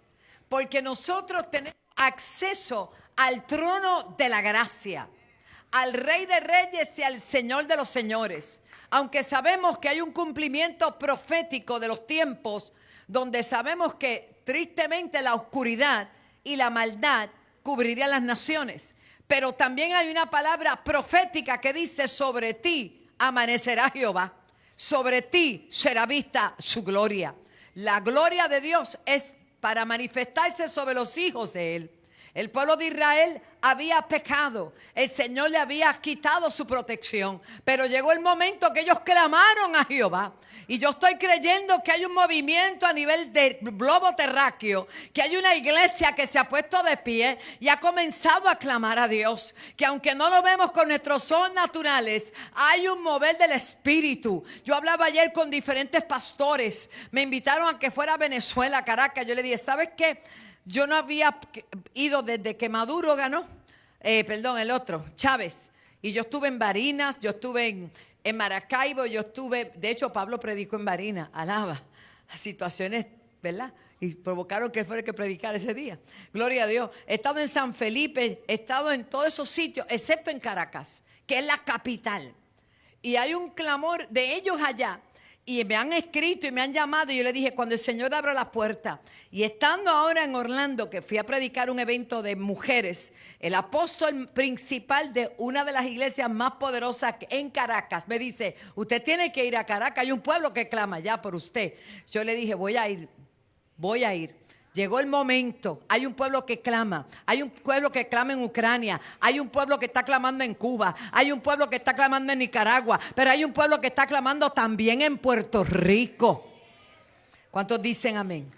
porque nosotros tenemos acceso al trono de la gracia, al Rey de Reyes y al Señor de los Señores. Aunque sabemos que hay un cumplimiento profético de los tiempos, donde sabemos que tristemente la oscuridad y la maldad cubrirían las naciones, pero también hay una palabra profética que dice: sobre ti amanecerá Jehová, sobre ti será vista su gloria. La gloria de Dios es para manifestarse sobre los hijos de Él. El pueblo de Israel había pecado, el Señor le había quitado su protección, pero llegó el momento que ellos clamaron a Jehová. Y yo estoy creyendo que hay un movimiento a nivel de globo terráqueo, que hay una iglesia que se ha puesto de pie y ha comenzado a clamar a Dios, que aunque no lo vemos con nuestros ojos naturales, hay un mover del Espíritu. Yo hablaba ayer con diferentes pastores, me invitaron a que fuera a Venezuela, Caracas. Yo le dije, ¿sabes qué? Yo no había ido desde que Maduro ganó, el otro, Chávez. Y yo estuve en Barinas, yo estuve en Maracaibo, yo estuve, de hecho Pablo predicó en Barinas, alaba, situaciones, ¿verdad? Y provocaron que él fuera el que predicara ese día. Gloria a Dios. He estado en San Felipe, he estado en todos esos sitios, excepto en Caracas, que es la capital. Y hay un clamor de ellos allá. Y me han escrito y me han llamado y yo le dije, cuando el Señor abra la puerta. Y estando ahora en Orlando, que fui a predicar un evento de mujeres, el apóstol principal de una de las iglesias más poderosas en Caracas me dice, usted tiene que ir a Caracas, hay un pueblo que clama ya por usted. Yo le dije, voy a ir. Llegó el momento. Hay un pueblo que clama. Hay un pueblo que clama en Ucrania. Hay un pueblo que está clamando en Cuba. Hay un pueblo que está clamando en Nicaragua. Pero hay un pueblo que está clamando también en Puerto Rico. ¿Cuántos dicen amén?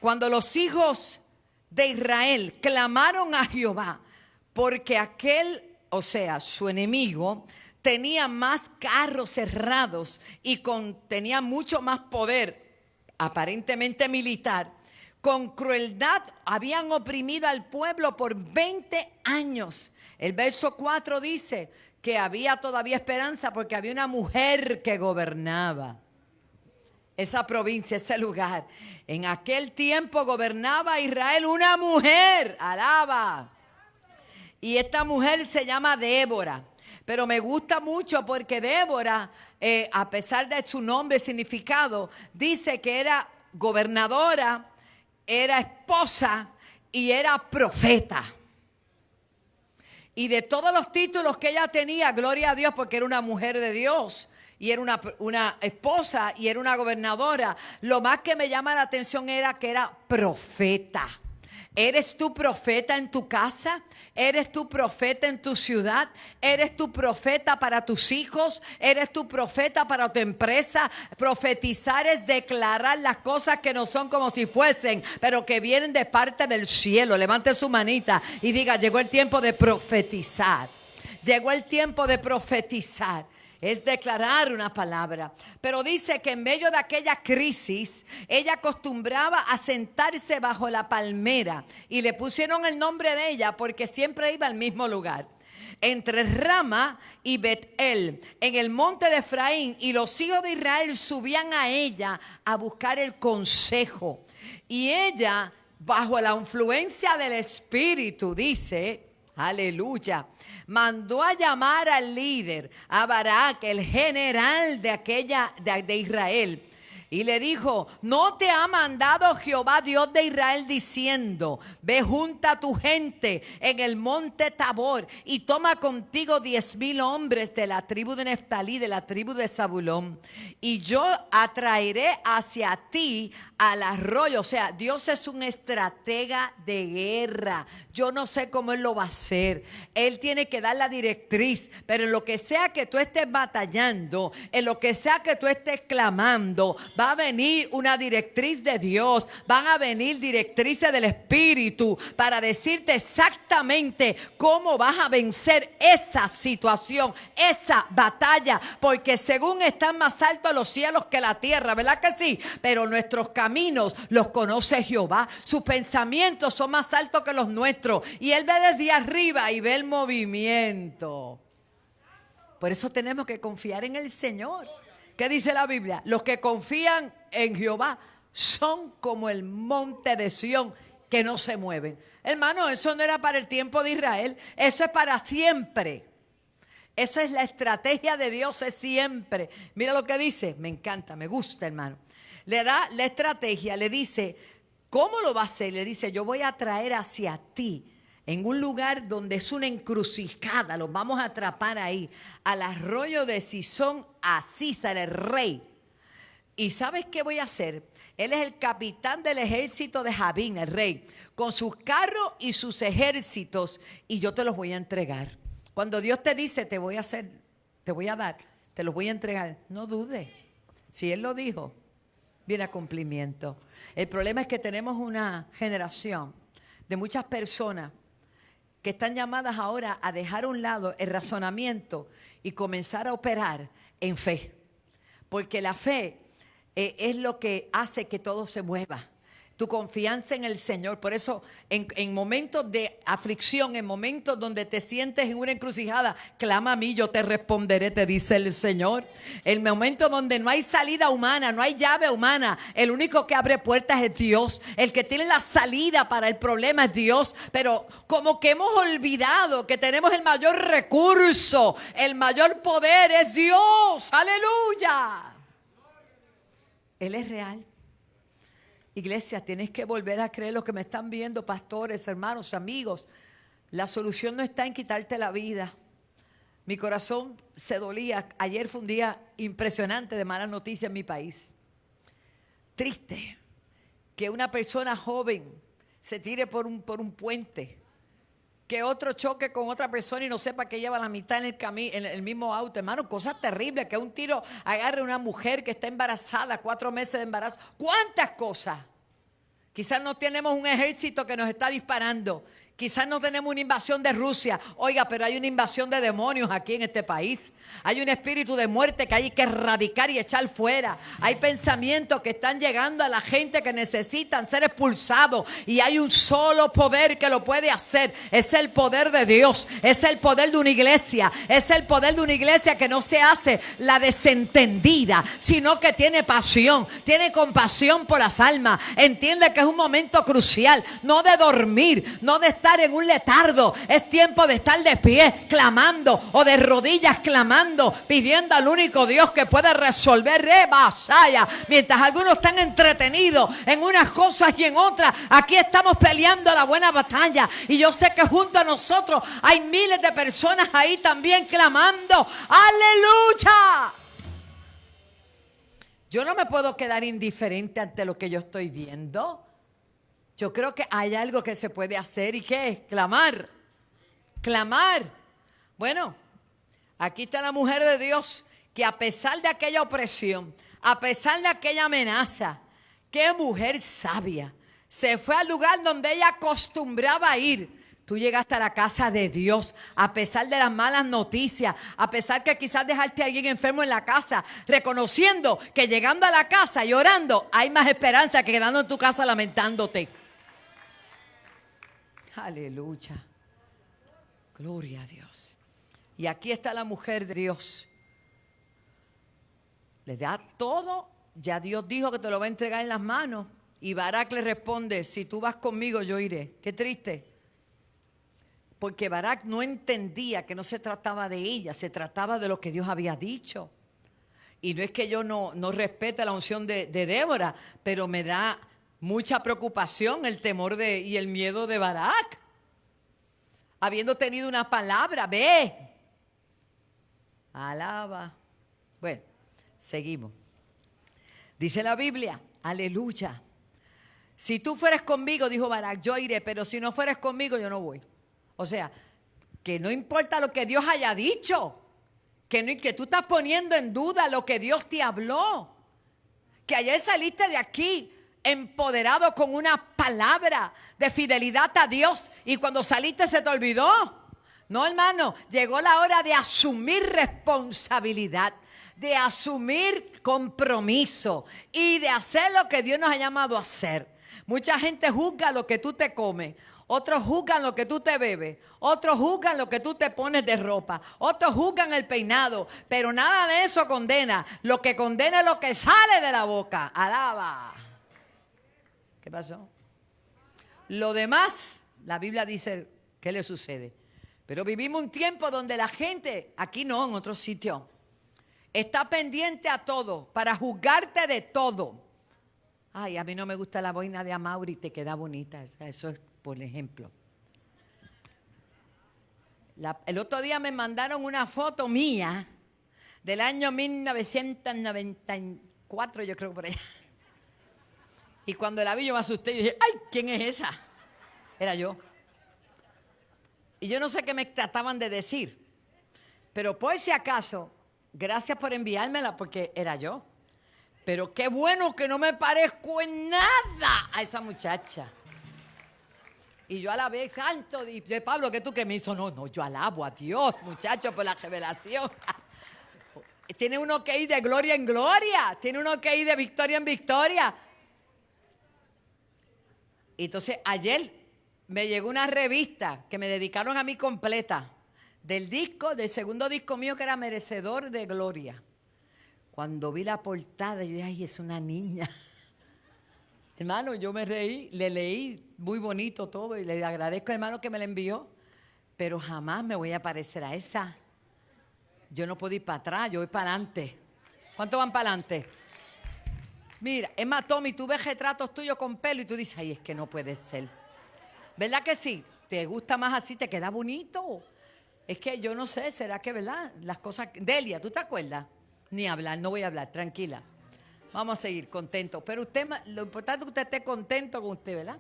Cuando los hijos de Israel clamaron a Jehová, porque aquel, o sea, su enemigo, tenía más carros cerrados y tenía mucho más poder, aparentemente militar, con crueldad habían oprimido al pueblo por 20 años. El verso 4 dice que había todavía esperanza porque había una mujer que gobernaba esa provincia, ese lugar. En aquel tiempo gobernaba Israel una mujer, alaba. Y esta mujer se llama Débora. Pero me gusta mucho porque Débora, a pesar de su nombre y significado, dice que era gobernadora, era esposa y era profeta. Y de todos los títulos que ella tenía, gloria a Dios, porque era una mujer de Dios y era una esposa y era una gobernadora, lo más que me llama la atención era que era profeta. ¿Eres tú profeta en tu casa? ¿Eres tú profeta en tu ciudad? ¿Eres tú profeta para tus hijos? ¿Eres tú profeta para tu empresa? Profetizar es declarar las cosas que no son como si fuesen, pero que vienen de parte del cielo. Levante su manita y diga, llegó el tiempo de profetizar. Llegó el tiempo de profetizar. Es declarar una palabra. Pero dice que en medio de aquella crisis, ella acostumbraba a sentarse bajo la palmera. Y le pusieron el nombre de ella porque siempre iba al mismo lugar. Entre Rama y Bet-El, en el monte de Efraín. Y los hijos de Israel subían a ella a buscar el consejo. Y ella, bajo la influencia del Espíritu, dice, aleluya, mandó a llamar al líder, a Barak, el general de Israel, y le dijo, ¿no te ha mandado Jehová Dios de Israel diciendo, ve junta a tu gente en el monte Tabor y toma contigo 10,000 hombres de la tribu de Neftalí, de la tribu de Zabulón, y yo atraeré hacia ti al arroyo? O sea, Dios es un estratega de guerra. Yo no sé cómo Él lo va a hacer. Él tiene que dar la directriz, pero en lo que sea que tú estés batallando, en lo que sea que tú estés clamando, va a venir una directriz de Dios, van a venir directrices del Espíritu para decirte exactamente cómo vas a vencer esa situación, esa batalla, porque según están más altos los cielos que la tierra, ¿verdad que sí? Pero nuestros caminos los conoce Jehová, sus pensamientos son más altos que los nuestros, y Él ve desde arriba y ve el movimiento. Por eso tenemos que confiar en el Señor. ¿Qué dice la Biblia? Los que confían en Jehová son como el monte de Sión, que no se mueven. Hermano, eso no era para el tiempo de Israel, eso es para siempre. Eso es la estrategia de Dios, es siempre. Mira lo que dice, me encanta, me gusta, hermano. Le da la estrategia, le dice, ¿cómo lo va a hacer? Le dice, yo voy a traer hacia ti, en un lugar donde es una encrucijada, los vamos a atrapar ahí, al arroyo de Sison, a Císara, el rey. ¿Y sabes qué voy a hacer? Él es el capitán del ejército de Jabín, el rey, con sus carros y sus ejércitos, y yo te los voy a entregar. Cuando Dios te dice, te voy a hacer, te voy a dar, te los voy a entregar, no dudes. Si Él lo dijo, viene a cumplimiento. El problema es que tenemos una generación de muchas personas que están llamadas ahora a dejar a un lado el razonamiento y comenzar a operar en fe. Porque la fe es lo que hace que todo se mueva. Tu confianza en el Señor. Por eso en momentos de aflicción, en momentos donde te sientes en una encrucijada, clama a mí, yo te responderé, te dice el Señor. El momento donde no hay salida humana, no hay llave humana, el único que abre puertas es Dios. El que tiene la salida para el problema es Dios. Pero como que hemos olvidado que tenemos el mayor recurso, el mayor poder es Dios. ¡Aleluya! Él es real. Iglesia, tienes que volver a creer lo que me están viendo, pastores, hermanos, amigos. La solución no está en quitarte la vida. Mi corazón se dolía. Ayer fue un día impresionante de malas noticias en mi país. Triste. que una persona joven se tire por un puente, que otro choque con otra persona y no sepa que lleva la mitad en el mismo auto. Hermano, cosas terribles, que un tiro agarre a una mujer que está embarazada, 4 meses de embarazo. ¿Cuántas cosas? Quizás no tenemos un ejército que nos está disparando. Quizás no tenemos una invasión de Rusia. Oiga, pero hay una invasión de demonios aquí en este país. Hay un espíritu de muerte que hay que erradicar y echar fuera. Hay pensamientos que están llegando a la gente que necesitan ser expulsados. Y hay un solo poder que lo puede hacer. Es el poder de Dios. Es el poder de una iglesia. Es el poder de una iglesia que no se hace la desentendida, sino que tiene pasión, tiene compasión por las almas. Entiende que es un momento crucial. No de dormir, no de estar en un letargo. Es tiempo de estar de pie clamando, o de rodillas clamando, pidiendo al único Dios que puede resolver rebasaya. Mientras algunos están entretenidos en unas cosas y en otras, aquí estamos peleando la buena batalla. Y yo sé que junto a nosotros hay miles de personas ahí también clamando. ¡Aleluya! Yo no me puedo quedar indiferente ante lo que yo estoy viendo. Yo creo que hay algo que se puede hacer. ¿Y qué es? Clamar. Clamar. Bueno, aquí está la mujer de Dios que a pesar de aquella opresión, a pesar de aquella amenaza, qué mujer sabia, se fue al lugar donde ella acostumbraba ir. Tú llegaste a la casa de Dios a pesar de las malas noticias, a pesar que quizás dejaste a alguien enfermo en la casa, reconociendo que llegando a la casa y orando hay más esperanza que quedando en tu casa lamentándote. Aleluya. Gloria a Dios. Y aquí está la mujer de Dios. Le da todo. Ya Dios dijo que te lo va a entregar en las manos. Y Barak le responde: si tú vas conmigo, yo iré. Qué triste. Porque Barak no entendía que no se trataba de ella, se trataba de lo que Dios había dicho. Y no es que yo no respete la unción de Débora, pero me da mucha preocupación el temor y el miedo de Barak. Habiendo tenido una palabra, ve, alaba. Bueno, seguimos. Dice la Biblia, aleluya. Si tú fueres conmigo, dijo Barak, yo iré, pero si no fueres conmigo, yo no voy. O sea, que no importa lo que Dios haya dicho, que tú estás poniendo en duda lo que Dios te habló, que ayer saliste de aquí empoderado con una palabra de fidelidad a Dios y cuando saliste se te olvidó. No, hermano, llegó la hora de asumir responsabilidad, de asumir compromiso y de hacer lo que Dios nos ha llamado a hacer. Mucha gente juzga lo que tú te comes. Otros juzgan lo que tú te bebes. Otros juzgan lo que tú te pones de ropa. Otros juzgan el peinado. Pero nada de eso condena. Lo que condena es lo que sale de la boca. Alaba. ¿Qué pasó? Lo demás, la Biblia dice, ¿qué le sucede? Pero vivimos un tiempo donde la gente, aquí no, en otros sitios, está pendiente a todo, para juzgarte de todo. Ay, a mí no me gusta la boina de Amaury, te queda bonita. Eso es por ejemplo. El otro día me mandaron una foto mía del año 1994, yo creo por allá. Y cuando la vi yo me asusté y dije, ¡ay! ¿Quién es esa? Era yo. Y yo no sé qué me trataban de decir. Pero por si acaso, gracias por enviármela porque era yo. Pero qué bueno que no me parezco en nada a esa muchacha. Y yo alabé, santo, dice Pablo, ¿qué tú crees? Me hizo, no, yo alabo a Dios, muchachos, por la revelación. Tiene uno que ir de gloria en gloria, tiene uno que ir de victoria en victoria. Entonces, ayer me llegó una revista que me dedicaron a mí completa, del segundo disco mío que era Merecedor de Gloria. Cuando vi la portada, yo dije, ay, es una niña. Hermano, yo me reí, le leí muy bonito todo y le agradezco al hermano que me la envió, pero jamás me voy a parecer a esa. Yo no puedo ir para atrás, yo voy para adelante. ¿Cuántos van para adelante? Mira, es más, Tommy, tú ves retratos tuyos con pelo y tú dices, ay, es que no puede ser. ¿Verdad que sí? ¿Te gusta más así? ¿Te queda bonito? Es que yo no sé, ¿será que verdad? Las cosas... Delia, ¿tú te acuerdas? Ni hablar, no voy a hablar, tranquila. Vamos a seguir contentos. Pero usted, lo importante es que usted esté contento con usted, ¿verdad?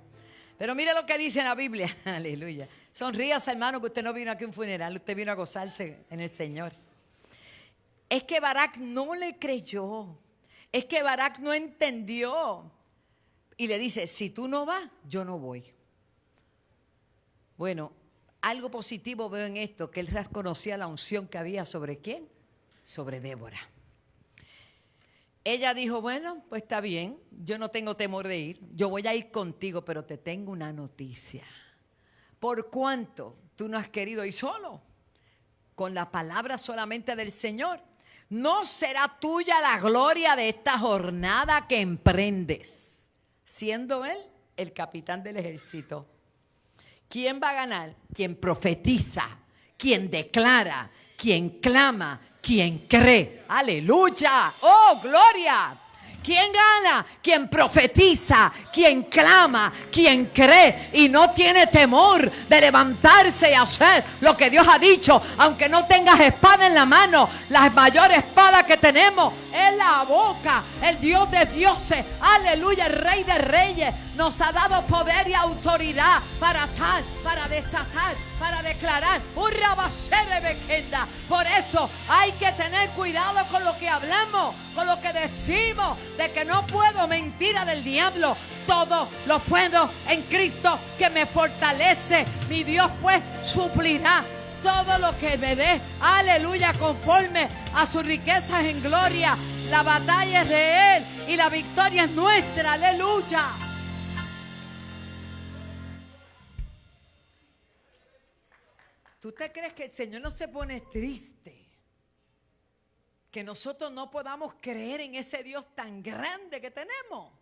Pero mire lo que dice en la Biblia. Aleluya. Sonríase, hermano, que usted no vino aquí a un funeral. Usted vino a gozarse en el Señor. Es que Barak no le creyó. Es que Barak no entendió. Y le dice, si tú no vas, yo no voy. Bueno, algo positivo veo en esto, que él reconocía la unción que había sobre ¿quién? Sobre Débora. Ella dijo, bueno, pues está bien, yo no tengo temor de ir, yo voy a ir contigo, pero te tengo una noticia. ¿Por cuánto tú no has querido ir solo? Con la palabra solamente del Señor. No será tuya la gloria de esta jornada que emprendes, siendo él el capitán del ejército. ¿Quién va a ganar? Quien profetiza, quien declara, quien clama, quien cree. ¡Aleluya! ¡Oh, gloria! ¿Quién gana? Quien profetiza, quien clama, quien cree y no tiene temor de levantarse y hacer lo que Dios ha dicho, aunque no tengas espada en la mano. La mayor espada que tenemos es la boca. El Dios de dioses, aleluya, el Rey de reyes, nos ha dado poder y autoridad para atar, para desatar, para declarar. Por eso hay que tener cuidado con lo que hablamos, con lo que decimos, de que no puedo, mentira del diablo. Todo lo puedo en Cristo que me fortalece. Mi Dios pues suplirá todo lo que me dé, aleluya, conforme a sus riquezas en gloria. La batalla es de Él y la victoria es nuestra, aleluya. ¿Tú te crees que el Señor no se pone triste? Que nosotros no podamos creer en ese Dios tan grande que tenemos.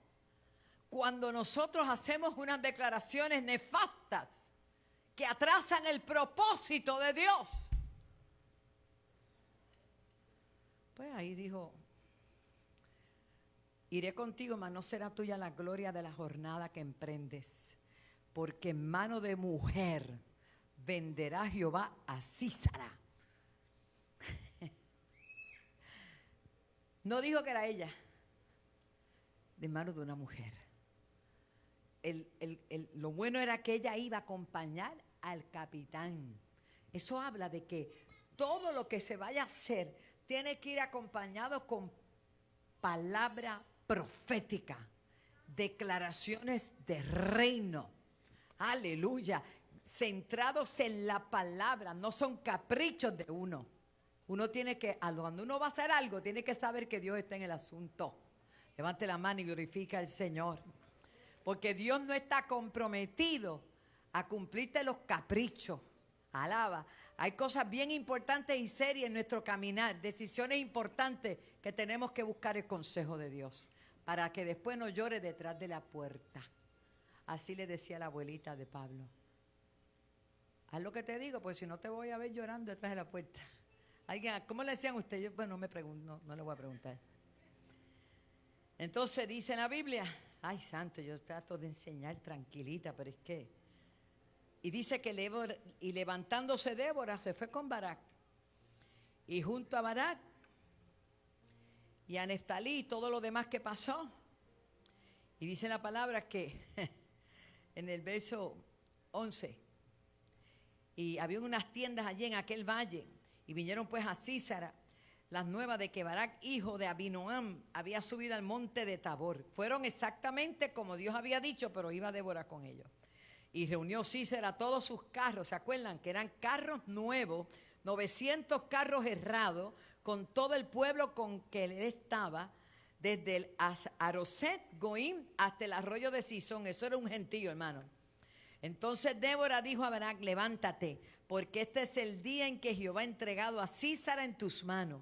Cuando nosotros hacemos unas declaraciones nefastas que atrasan el propósito de Dios. Pues ahí dijo, iré contigo, mas no será tuya la gloria de la jornada que emprendes, porque en mano de mujer venderá Jehová a Sísara. No dijo que era ella, de mano de una mujer. Lo bueno era que ella iba a acompañar al capitán. Eso habla de que todo lo que se vaya a hacer tiene que ir acompañado con palabra profética, declaraciones de reino. Aleluya. Centrados en la palabra, no son caprichos de uno. Uno tiene que, cuando uno va a hacer algo, tiene que saber que Dios está en el asunto. Levante la mano y glorifica al Señor. Porque Dios no está comprometido a cumplirte los caprichos. Alaba. Hay cosas bien importantes y serias en nuestro caminar, decisiones importantes que tenemos que buscar el consejo de Dios para que después no llore detrás de la puerta. Así le decía la abuelita de Pablo. Haz lo que te digo, pues si no te voy a ver llorando detrás de la puerta. ¿Alguien, ¿cómo le decían ustedes? Yo, bueno, no le voy a preguntar. Entonces dice en la Biblia, ay santo, yo trato de enseñar tranquilita, pero es que, y dice que levantándose Débora se fue con Barak, y junto a Barak y a Neftalí y todo lo demás que pasó, y dice la palabra que en el verso 11, y había unas tiendas allí en aquel valle, y vinieron pues a Sísara las nuevas de que Barak, hijo de Abinoam, había subido al monte de Tabor. Fueron exactamente como Dios había dicho, pero iba Débora con ellos. Y reunió Sísara todos sus carros, ¿se acuerdan? Que eran carros nuevos, 900 carros errados, con todo el pueblo con que él estaba, desde el Aroset Goim hasta el arroyo de Sison. Eso era un gentío, hermano. Entonces Débora dijo a Barak, levántate, porque este es el día en que Jehová ha entregado a Sísara en tus manos.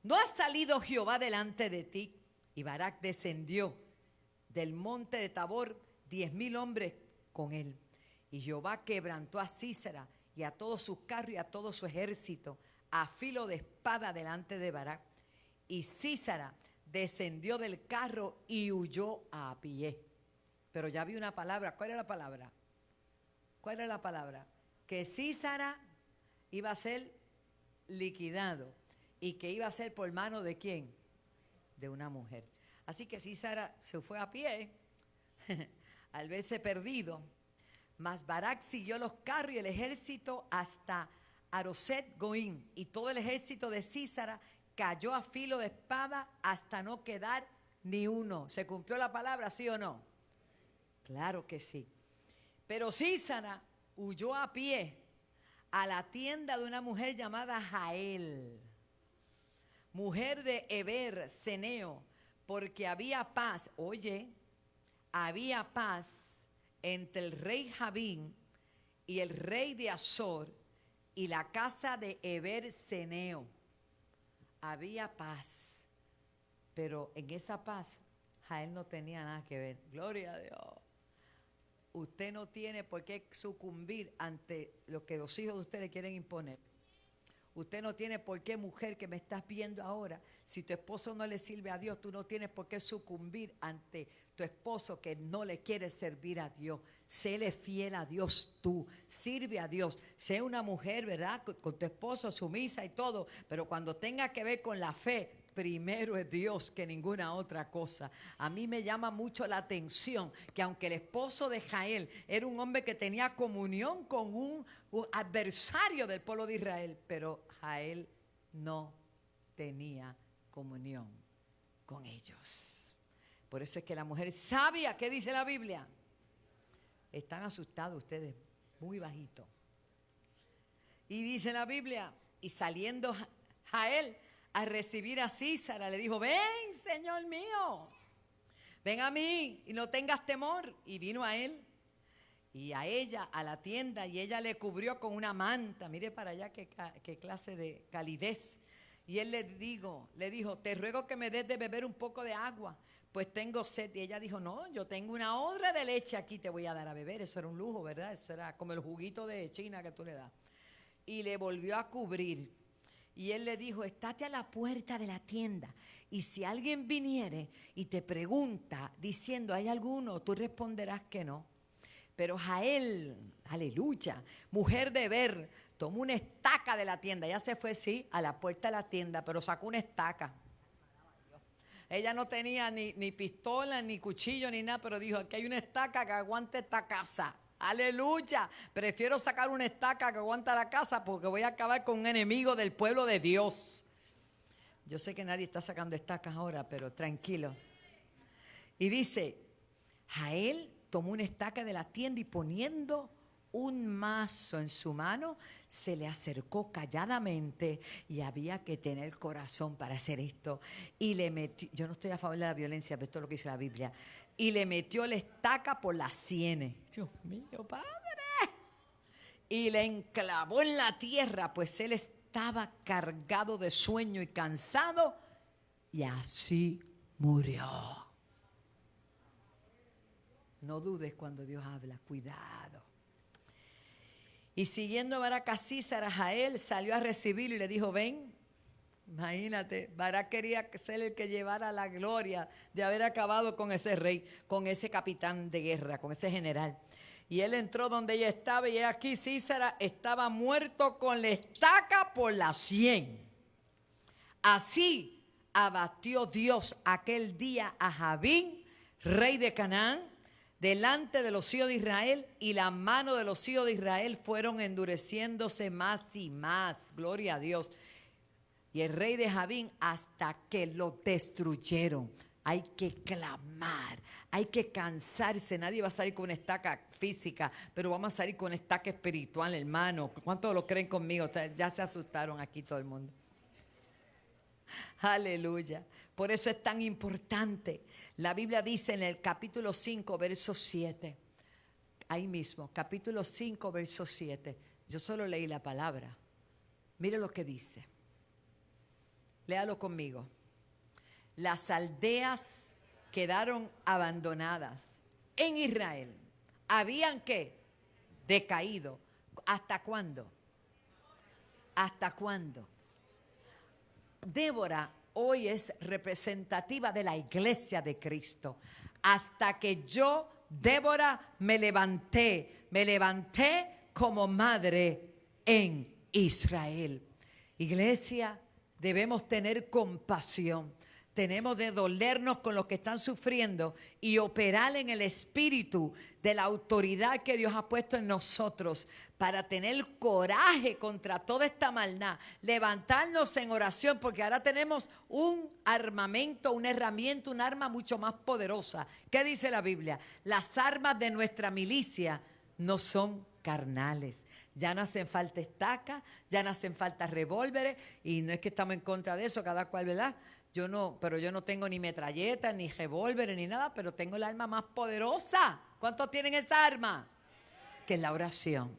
¿No ha salido Jehová delante de ti? Y Barak descendió del monte de Tabor, 10,000 hombres con él. Y Jehová quebrantó a Sísara y a todos sus carros y a todo su ejército a filo de espada delante de Barak. Y Sísara descendió del carro y huyó a pie. Pero ya vi una palabra. ¿Cuál era la palabra? ¿Cuál era la palabra? Que Sísara iba a ser liquidado y que iba a ser por mano de ¿quién? De una mujer. Así que Sísara se fue a pie al verse perdido. Mas Barak siguió los carros y el ejército hasta Aroset Goim. Y todo el ejército de Sísara cayó a filo de espada hasta no quedar ni uno. ¿Se cumplió la palabra, sí o no? Claro que sí. Pero Sísara huyó a pie a la tienda de una mujer llamada Jael, mujer de Eber Ceneo, porque había paz. Oye, había paz entre el rey Jabín y el rey de Azor y la casa de Eber Ceneo. Había paz, pero en esa paz Jael no tenía nada que ver. Gloria a Dios. Usted no tiene por qué sucumbir ante lo que los hijos de usted le quieren imponer. Usted no tiene por qué, mujer que me estás viendo ahora, si tu esposo no le sirve a Dios, tú no tienes por qué sucumbir ante tu esposo que no le quiere servir a Dios. Séle fiel a Dios tú, sirve a Dios. Sé una mujer, ¿verdad? Con tu esposo sumisa y todo, pero cuando tenga que ver con la fe, primero es Dios que ninguna otra cosa. A mí me llama mucho la atención que aunque el esposo de Jael era un hombre que tenía comunión con un adversario del pueblo de Israel, pero Jael no tenía comunión con ellos. Por eso es que la mujer sabia, ¿qué dice la Biblia? Están asustados ustedes, muy bajito. Y dice la Biblia, y saliendo Jael a recibir a Sísara, le dijo: ven, Señor mío, ven a mí y no tengas temor. Y vino a él y a ella a la tienda, y ella le cubrió con una manta. Mire para allá qué clase de calidez. Y él le dijo: te ruego que me des de beber un poco de agua, pues tengo sed. Y ella dijo: no, yo tengo una odre de leche aquí, te voy a dar a beber. Eso era un lujo, ¿verdad? Eso era como el juguito de China que tú le das. Y le volvió a cubrir. Y él le dijo: estate a la puerta de la tienda, y si alguien viniere y te pregunta diciendo: ¿hay alguno?, tú responderás que no. Pero Jael, aleluya, mujer de Eber, tomó una estaca de la tienda. Ella se fue, sí, a la puerta de la tienda, pero sacó una estaca. Ella no tenía ni pistola, ni cuchillo, ni nada, pero dijo: aquí hay una estaca que aguante esta casa. Aleluya, prefiero sacar una estaca que aguanta la casa porque voy a acabar con un enemigo del pueblo de Dios. Yo sé que nadie está sacando estacas ahora, pero tranquilo. Y dice: Jael tomó una estaca de la tienda y poniendo un mazo en su mano, se le acercó calladamente, y había que tener corazón para hacer esto. Y le metió, yo no estoy a favor de la violencia, pero esto es lo que dice la Biblia. Y le metió la estaca por las sienes. Dios mío, Padre. Y le enclavó en la tierra, pues él estaba cargado de sueño y cansado, y así murió. No dudes cuando Dios habla, cuidado. Y siguiendo Barak a Sísara, Jael salió a recibirlo y le dijo: ven. Imagínate, Barak quería ser el que llevara la gloria de haber acabado con ese rey, con ese capitán de guerra, con ese general. Y él entró donde ella estaba, y aquí Sísara estaba muerto con la estaca por la sien. Así abatió Dios aquel día a Jabín, rey de Canaán, delante de los hijos de Israel, y la mano de los hijos de Israel fueron endureciéndose más y más. Gloria a Dios. Y el rey de Jabín, hasta que lo destruyeron. Hay que clamar, hay que cansarse. Nadie va a salir con una estaca física, pero vamos a salir con una estaca espiritual, hermano. ¿Cuántos lo creen conmigo? O sea, ya se asustaron aquí todo el mundo. Aleluya. Por eso es tan importante. La Biblia dice en el capítulo 5, verso 7. Ahí mismo, capítulo 5, verso 7. Yo solo leí la palabra. Mire lo que dice. Léalo conmigo. Las aldeas quedaron abandonadas en Israel. Habían ¿qué? Decaído. ¿Hasta cuándo? ¿Hasta cuándo? Débora hoy es representativa de la iglesia de Cristo. Hasta que yo, Débora, me levanté como madre en Israel. Iglesia, debemos tener compasión. tenemos de dolernos con los que están sufriendo y operar en el espíritu de la autoridad que Dios ha puesto en nosotros para tener coraje contra toda esta maldad, levantarnos en oración, porque ahora tenemos un armamento, una herramienta, un arma mucho más poderosa. ¿Qué dice la Biblia? Las armas de nuestra milicia no son carnales. Ya no hacen falta estacas, ya no hacen falta revólveres, y no es que estamos en contra de eso, cada cual, ¿verdad? Yo no tengo ni metralletas, ni revólveres, ni nada, pero tengo el arma más poderosa. ¿Cuántos tienen esa arma? Que es la oración.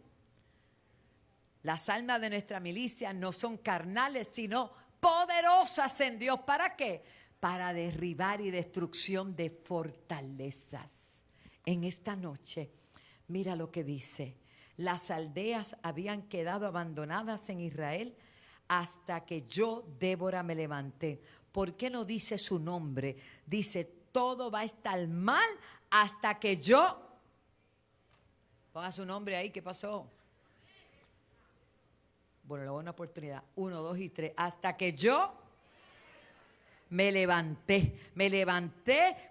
Las armas de nuestra milicia no son carnales, sino poderosas en Dios. ¿Para qué? Para derribar y destrucción de fortalezas. En esta noche, mira lo que dice. Las aldeas habían quedado abandonadas en Israel hasta que yo, Débora, me levanté. ¿Por qué no dice su nombre? Dice, todo va a estar mal hasta que yo... Ponga su nombre ahí, ¿qué pasó? Bueno, le doy una oportunidad. 1, 2 y 3. Hasta que yo me levanté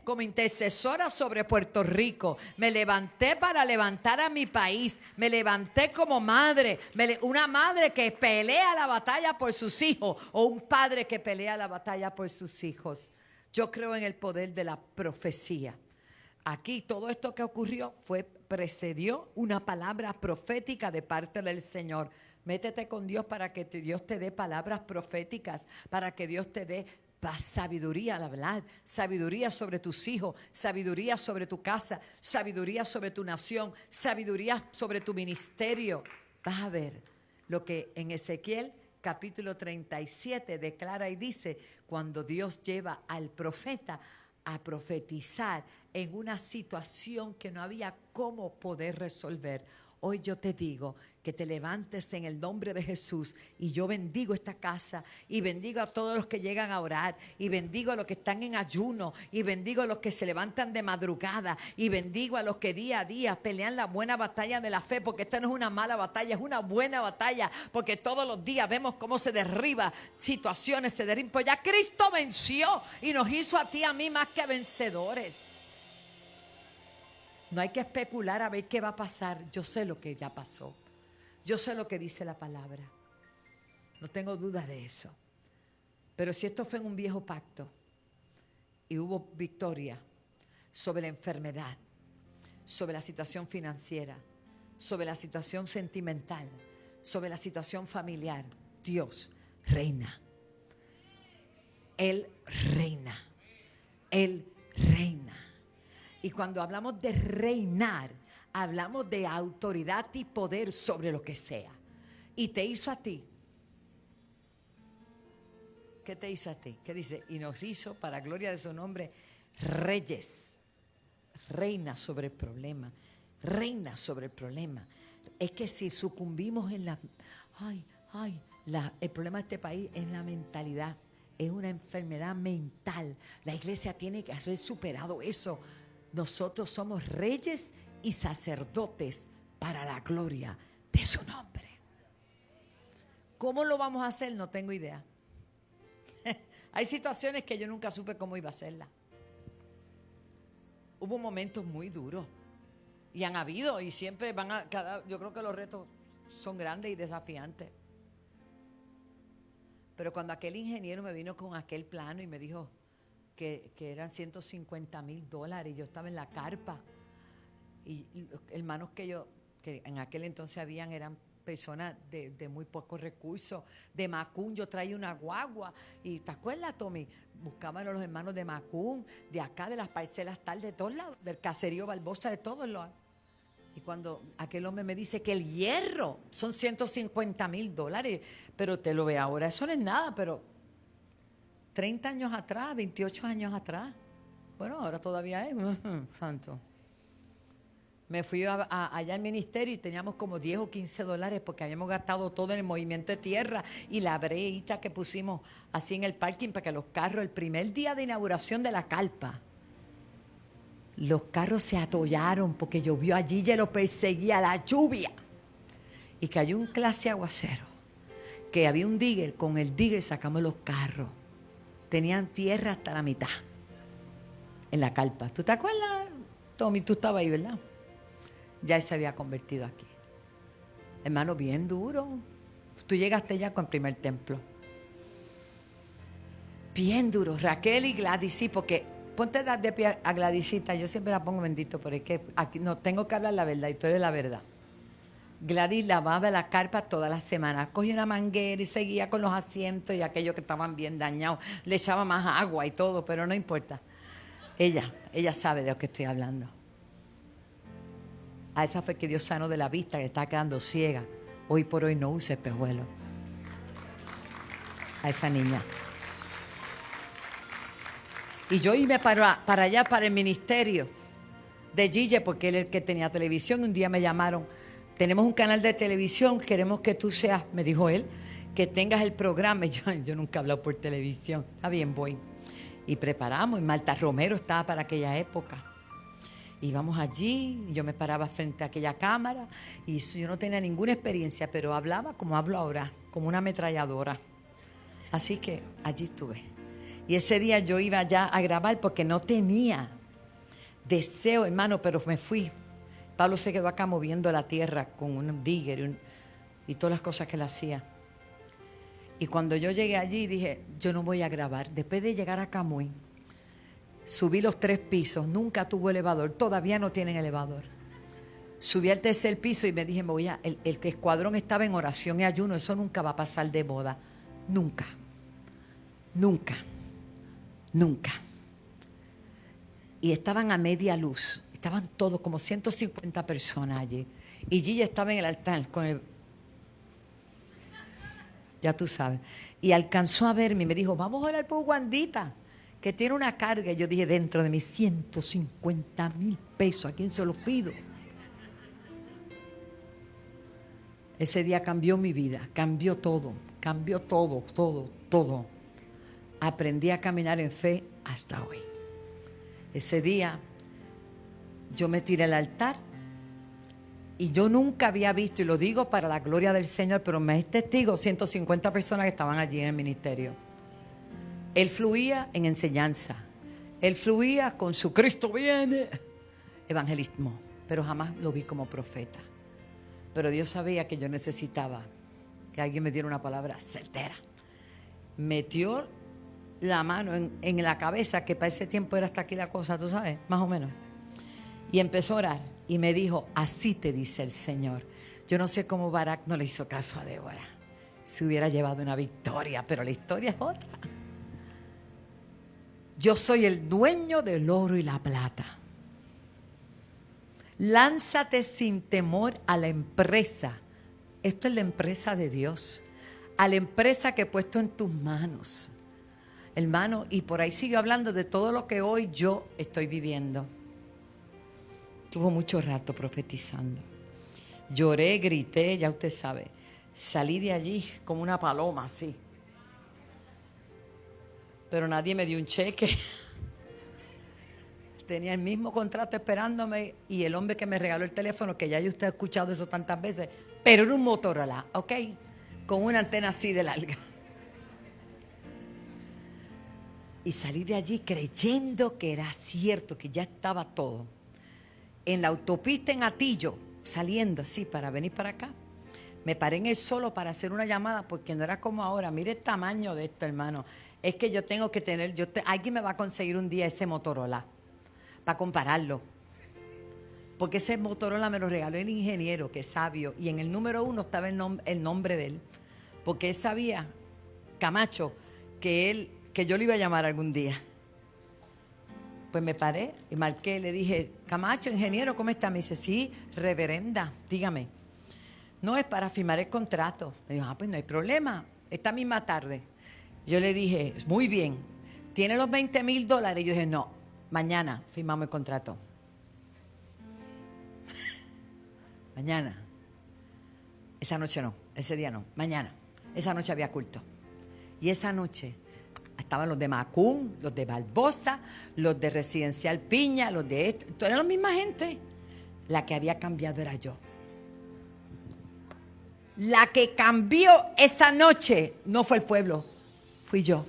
como intercesora sobre Puerto Rico, me levanté para levantar a mi país, me levanté como madre, una madre que pelea la batalla por sus hijos o un padre que pelea la batalla por sus hijos. Yo creo en el poder de la profecía. Aquí todo esto que ocurrió precedió una palabra profética de parte del Señor. Métete con Dios para que Dios te dé palabras proféticas, para que Dios te dé sabiduría al hablar, sabiduría sobre tus hijos, sabiduría sobre tu casa, sabiduría sobre tu nación, sabiduría sobre tu ministerio. Vas a ver lo que en Ezequiel capítulo 37 declara y dice, cuando Dios lleva al profeta a profetizar en una situación que no había cómo poder resolver. Hoy yo te digo que te levantes en el nombre de Jesús y yo bendigo esta casa y bendigo a todos los que llegan a orar y bendigo a los que están en ayuno y bendigo a los que se levantan de madrugada y bendigo a los que día a día pelean la buena batalla de la fe, porque esta no es una mala batalla, es una buena batalla, porque todos los días vemos cómo se derriba situaciones, se derriba. Pues ya Cristo venció y nos hizo a ti y a mí más que vencedores. No hay que especular a ver qué va a pasar. Yo sé lo que ya pasó. Yo sé lo que dice la palabra. No tengo duda de eso. Pero si esto fue en un viejo pacto y hubo victoria sobre la enfermedad, sobre la situación financiera, sobre la situación sentimental, sobre la situación familiar, Dios reina. Él reina. Él reina. Y cuando hablamos de reinar, hablamos de autoridad y poder sobre lo que sea. Y te hizo a ti. ¿Qué te hizo a ti? ¿Qué dice? Y nos hizo, para gloria de su nombre, reyes. Reina sobre el problema. Reina sobre el problema. Es que si sucumbimos en la... el problema de este país es la mentalidad. Es una enfermedad mental. La iglesia tiene que haber superado eso. Nosotros somos reyes y sacerdotes para la gloria de su nombre. ¿Cómo lo vamos a hacer? No tengo idea. Hay situaciones que yo nunca supe cómo iba a hacerla. Hubo momentos muy duros y han habido y siempre yo creo que los retos son grandes y desafiantes. Pero cuando aquel ingeniero me vino con aquel plano y me dijo que eran $150,000 y yo estaba en la carpa y los hermanos que en aquel entonces eran personas de muy pocos recursos, de Macún. Yo traía una guagua y ¿te acuerdas, Tommy? Buscaban a los hermanos de Macún, de acá, de las parcelas tal, de todos lados, del caserío Barbosa, de todos lados. Y cuando aquel hombre me dice que el hierro son $150,000, pero te lo ve ahora, eso no es nada, pero 30 años atrás, 28 años atrás. Bueno, ahora todavía es. Santo. Me fui allá al ministerio y teníamos como $10 o $15 porque habíamos gastado todo en el movimiento de tierra y la breita que pusimos así en el parking para que los carros, el primer día de inauguración de la carpa, los carros se atollaron porque llovió allí, ya lo perseguía la lluvia. Y cayó un clase aguacero, que había un digger, con el digger sacamos los carros. tenían tierra hasta la mitad en la carpa. ¿Tú te acuerdas, Tommy? Tú estabas ahí, ¿verdad? Ya él se había convertido aquí. Hermano, bien duro. Tú llegaste ya con el primer templo. Bien duro. Raquel y Gladys, sí, porque ponte de pie a Gladysita. Yo siempre la pongo bendito, pero es que aquí no tengo que hablar la verdad y tú eres la verdad. Gladys lavaba la carpa todas las semanas. Cogía una manguera y seguía con los asientos y aquellos que estaban bien dañados. Le echaba más agua y todo, pero no importa. Ella sabe de lo que estoy hablando. A esa fue que Dios sanó de la vista, que está quedando ciega. Hoy por hoy no usa espejuelo. A esa niña. Y yo iba para allá, para el ministerio de Gille, porque él era el que tenía televisión. Un día me llamaron, tenemos un canal de televisión, queremos que tú seas, me dijo él, que tengas el programa. Y yo nunca he hablado por televisión. Está bien, voy. Y preparamos, y Marta Romero estaba para aquella época. Íbamos allí, yo me paraba frente a aquella cámara, y yo no tenía ninguna experiencia, pero hablaba como hablo ahora, como una ametralladora. Así que allí estuve. Y ese día yo iba ya a grabar porque no tenía deseo, hermano, pero me fui. Pablo se quedó acá moviendo la tierra con un digger y todas las cosas que él hacía. Y cuando yo llegué allí dije, yo no voy a grabar. Después de llegar a Camuy, subí los 3 pisos, nunca tuvo elevador, todavía no tienen elevador. Subí al 3er piso y me dije, el escuadrón estaba en oración y ayuno, eso nunca va a pasar de moda. Nunca, nunca, nunca. Y estaban a media luz, estaban todos, como 150 personas allí. Y Gilla estaba en el altar con el... Ya tú sabes. Y alcanzó a verme y me dijo, vamos a orar por Wandita, que tiene una carga. Y yo dije, dentro de mis 150,000 pesos, ¿a quién se los pido? Ese día cambió mi vida, cambió todo, todo. Aprendí a caminar en fe hasta hoy. Ese día yo me tiré al altar y yo nunca había visto, y lo digo para la gloria del Señor, pero me es testigo 150 personas que estaban allí en el ministerio. Él fluía en enseñanza, él fluía con su Cristo viene, evangelismo, pero jamás lo vi como profeta. Pero Dios sabía que yo necesitaba que alguien me diera una palabra certera. Metió la mano en la cabeza, que para ese tiempo era hasta aquí la cosa, tú sabes, más o menos. Y empezó a orar y me dijo, así te dice el Señor. Yo no sé cómo Barak no le hizo caso a Débora. Se hubiera llevado una victoria, pero la historia es otra. Yo soy el dueño del oro y la plata. Lánzate sin temor a la empresa. Esto es la empresa de Dios. A la empresa que he puesto en tus manos. Hermano, y por ahí sigo hablando de todo lo que hoy yo estoy viviendo. Tuvo mucho rato profetizando. Lloré, grité, ya usted sabe. Salí de allí como una paloma, así. Pero nadie me dio un cheque. Tenía el mismo contrato esperándome y el hombre que me regaló el teléfono, que ya usted ha escuchado eso tantas veces, pero era un Motorola, ¿ok? Con una antena así de larga. Y salí de allí creyendo que era cierto, que ya estaba todo. En la autopista en Atillo, saliendo así para venir para acá, me paré en el solo para hacer una llamada porque no era como ahora. Mire el tamaño de esto, hermano. Es que yo tengo que tener, alguien me va a conseguir un día ese Motorola para compararlo. Porque ese Motorola me lo regaló el ingeniero, que es sabio, y en el número 1 estaba el nombre de él. Porque él sabía, Camacho, que yo le iba a llamar algún día. Pues me paré y marqué, le dije, Camacho, ingeniero, ¿cómo está? Me dice, sí, reverenda, dígame. No, es para firmar el contrato. Me dijo, pues no hay problema, esta misma tarde. Yo le dije, muy bien, ¿tiene los $20,000? Y yo dije, no, mañana firmamos el contrato. Mañana. Esa noche no, ese día no, mañana. Esa noche había culto. Y esa noche estaban los de Macún, los de Barbosa, los de Residencial Piña, los de esto. Eran la misma gente. La que había cambiado era yo. La que cambió esa noche no fue el pueblo, fui yo.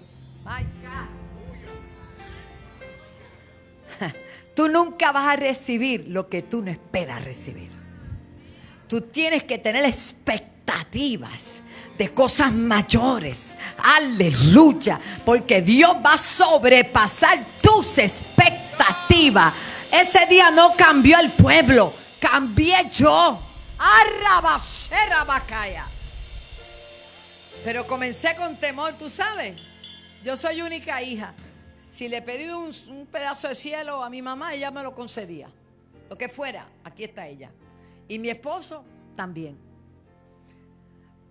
My God. Tú nunca vas a recibir lo que tú no esperas recibir. Tú tienes que tener expectativas de cosas mayores. Aleluya. Porque Dios va a sobrepasar tus expectativas. Ese día no cambió el pueblo, cambié yo. Arrabacera bacaya. Pero comencé con temor, tú sabes. Yo soy única hija. Si le pedí un pedazo de cielo a mi mamá, ella me lo concedía. Lo que fuera, aquí está ella. Y mi esposo también.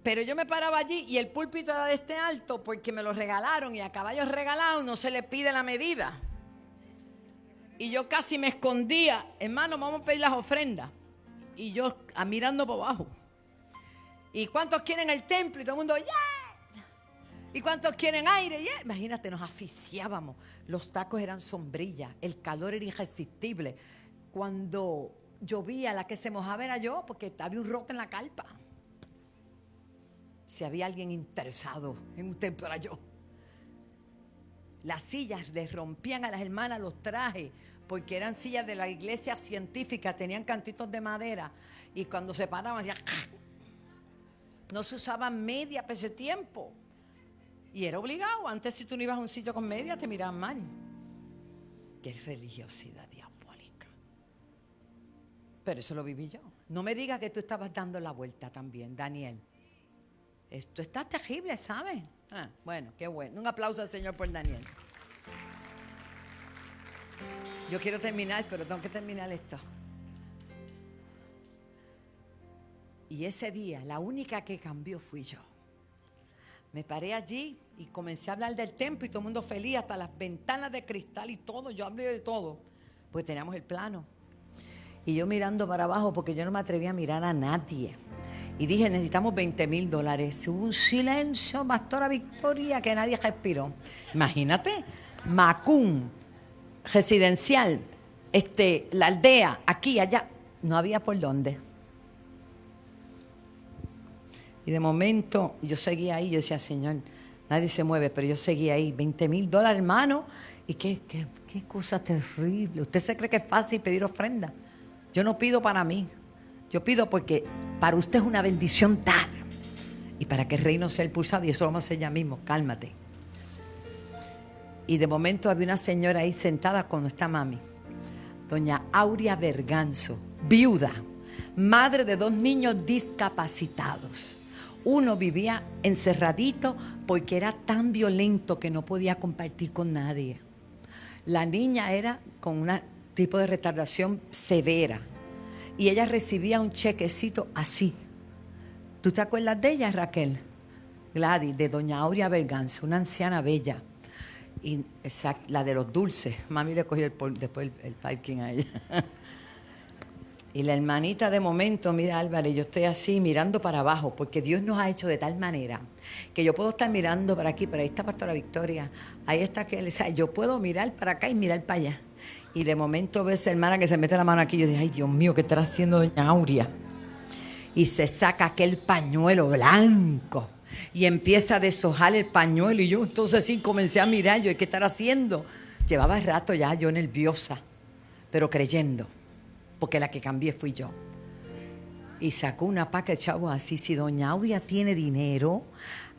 Pero yo me paraba allí y el púlpito era de este alto porque me lo regalaron y a caballos regalados no se le pide la medida. Y yo casi me escondía. Hermano, vamos a pedir las ofrendas. Y yo mirando por abajo. ¿Y cuántos quieren el templo? Y todo el mundo, ¡yeah! ¿Y cuántos quieren aire? Yeah. Imagínate, nos asfixiábamos. Los tacos eran sombrillas. El calor era irresistible. Cuando llovía, la que se mojaba era yo, porque había un roto en la carpa. Si había alguien interesado en un templo, era yo. Las sillas les rompían a las hermanas los trajes, porque eran sillas de la iglesia científica, tenían cantitos de madera. Y cuando se paraban, hacían... No se usaban media para ese tiempo. Y era obligado. Antes, si tú no ibas a un sitio con media, te miraban mal. Qué religiosidad diabólica. Pero eso lo viví yo. No me digas que tú estabas dando la vuelta también, Daniel. Esto está terrible, ¿sabes? Bueno, qué bueno. Un aplauso al Señor por Daniel. Yo quiero terminar, pero tengo que terminar esto. Y ese día, la única que cambió fui yo. Me paré allí y comencé a hablar del templo y todo el mundo feliz, hasta las ventanas de cristal y todo. Yo hablé de todo, pues teníamos el plano. Y yo mirando para abajo porque yo no me atrevía a mirar a nadie. Y dije, necesitamos $20,000. Hubo un silencio, Pastora Victoria, que nadie respiró. Imagínate, Macún, residencial, la aldea, aquí, allá, no había por dónde. Y de momento yo seguía ahí, yo decía, Señor, nadie se mueve, pero yo seguía ahí, $20,000, hermano. Y qué cosa terrible. ¿Usted se cree que es fácil pedir ofrenda? Yo no pido para mí. Yo pido porque para usted es una bendición dar. Y para que el reino sea impulsado, y eso lo vamos a hacer ya mismo, cálmate. Y de momento había una señora ahí sentada con esta mami, doña Aurea Berganzo, viuda, madre de 2 niños discapacitados. Uno vivía encerradito porque era tan violento que no podía compartir con nadie. La niña era con un tipo de retardación severa y ella recibía un chequecito así. ¿Tú te acuerdas de ella, Raquel? Gladys, de doña Aurea Berganzo, una anciana bella. Y la de los dulces. Mami le cogió después el parking a ella. Y la hermanita de momento, mira Álvarez, yo estoy así mirando para abajo, porque Dios nos ha hecho de tal manera que yo puedo estar mirando para aquí, pero ahí está Pastora Victoria, ahí está aquel, o sea, yo puedo mirar para acá y mirar para allá. Y de momento ves a esa hermana que se mete la mano aquí y yo digo, ay Dios mío, ¿qué estará haciendo doña Aurea? Y se saca aquel pañuelo blanco y empieza a deshojar el pañuelo y yo entonces sí comencé a mirar, yo, ¿qué estará haciendo? Llevaba rato ya yo nerviosa, pero creyendo. Porque la que cambié fui yo. Y sacó una paca de chavos así. Si doña Aurea tiene dinero,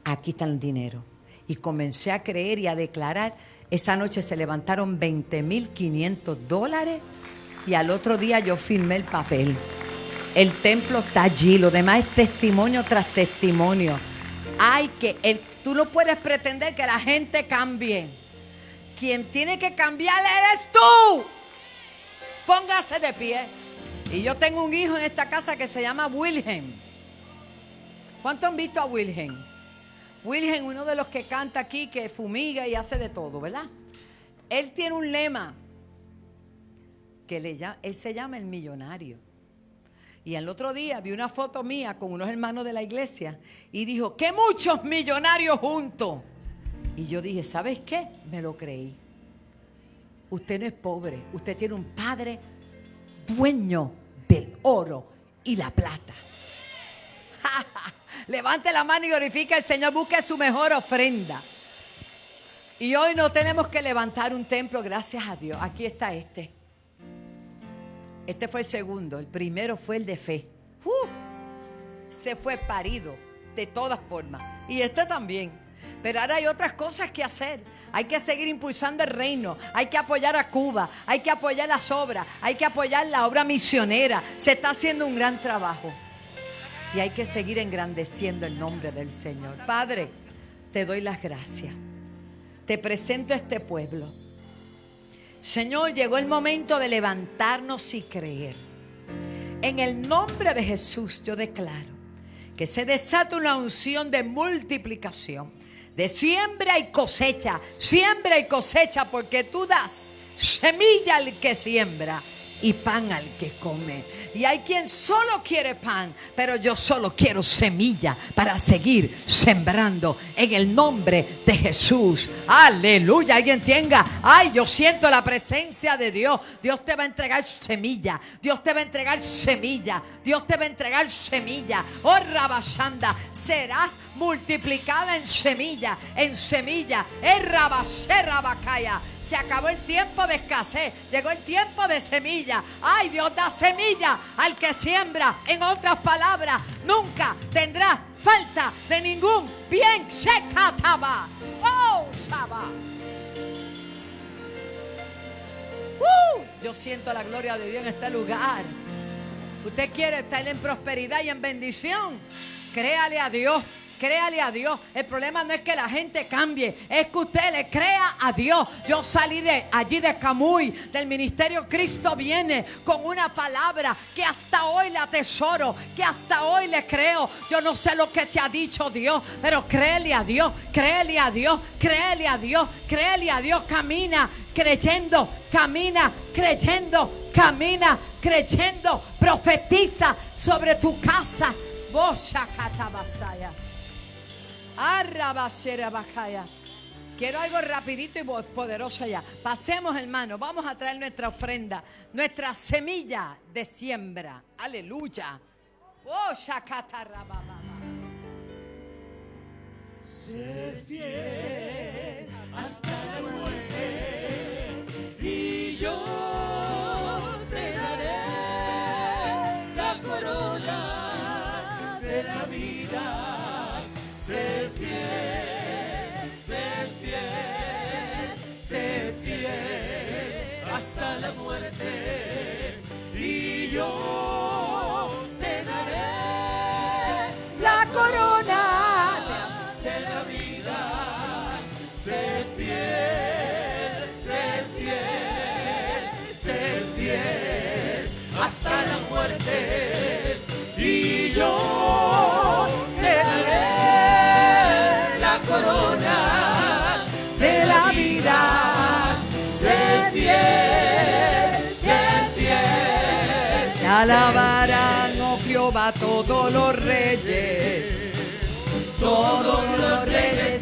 aquí está el dinero. Y comencé a creer y a declarar. Esa noche se levantaron $20,500 y al otro día yo firmé el papel. El templo está allí. Lo demás es testimonio tras testimonio. Tú no puedes pretender que la gente cambie. Quien tiene que cambiar eres tú. Póngase de pie. Y yo tengo un hijo en esta casa que se llama Wilhelm. ¿Cuántos han visto a Wilhelm? Wilhelm, uno de los que canta aquí, que fumiga y hace de todo, ¿verdad? Él tiene un lema que él se llama el millonario. Y el otro día vi una foto mía con unos hermanos de la iglesia y dijo, ¡qué muchos millonarios juntos! Y yo dije, ¿sabes qué? Me lo creí. Usted no es pobre, usted tiene un padre dueño del oro y la plata. Levante la mano y glorifica al Señor, busque su mejor ofrenda. Y hoy no tenemos que levantar un templo, gracias a Dios. Aquí está este. Este fue el segundo. El primero fue el de fe. Se fue parido de todas formas. Y este también. Pero ahora hay otras cosas que hacer. Hay que seguir impulsando el reino. Hay que apoyar a Cuba. Hay que apoyar las obras. Hay que apoyar la obra misionera. Se está haciendo un gran trabajo. Y hay que seguir engrandeciendo el nombre del Señor. Padre, te doy las gracias. Te presento a este pueblo. Señor, llegó el momento de levantarnos y creer. En el nombre de Jesús yo declaro que se desata una unción de multiplicación, de siembra y cosecha, porque tú das semilla al que siembra y pan al que come. Y hay quien solo quiere pan, pero yo solo quiero semilla para seguir sembrando en el nombre de Jesús. Aleluya. Alguien tenga, ay, yo siento la presencia de Dios. Dios te va a entregar semilla. Dios te va a entregar semilla. Dios te va a entregar semilla. Oh, Rabashanda, serás multiplicada en semilla, en semilla. Rabakaya. Se acabó el tiempo de escasez. Llegó el tiempo de semilla. Ay, Dios da semilla al que siembra. En otras palabras, nunca tendrás falta de ningún bien. Shekataba. Oh, Shaba. Yo siento la gloria de Dios en este lugar. Usted quiere estar en prosperidad y en bendición. Créale a Dios. Créale a Dios. El problema no es que la gente cambie, es que usted le crea a Dios. Yo salí de allí de Camuy, del ministerio Cristo Viene, con una palabra que hasta hoy la atesoro, que hasta hoy le creo. Yo no sé lo que te ha dicho Dios, pero créele a Dios, créele a Dios, créele a Dios, créele a Dios. Camina creyendo, camina creyendo, camina creyendo. Profetiza sobre tu casa. Quiero algo rapidito y poderoso allá. Pasemos, hermano. Vamos a traer nuestra ofrenda, nuestra semilla de siembra. Aleluya. Oh, shakatarababa. Sé fiel hasta la muerte y yo te daré la corona de la vida. Sé fiel, sé fiel, sé fiel hasta la muerte y yo te daré la corona de la vida. Sé fiel, sé fiel, sé fiel hasta la muerte y yo te daré corona de la vida. Sé fiel, sé fiel. Te alabarán, oh Jehová, todos los reyes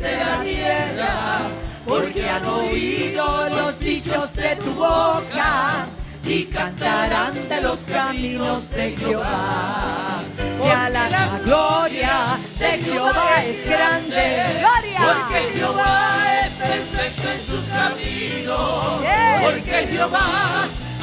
de la tierra, porque han oído los dichos de tu boca y cantarán de los caminos de Jehová. Que la gloria de Jehová es grande. ¡Gloria! Porque Jehová es perfecto en sus caminos. Yes. Porque Jehová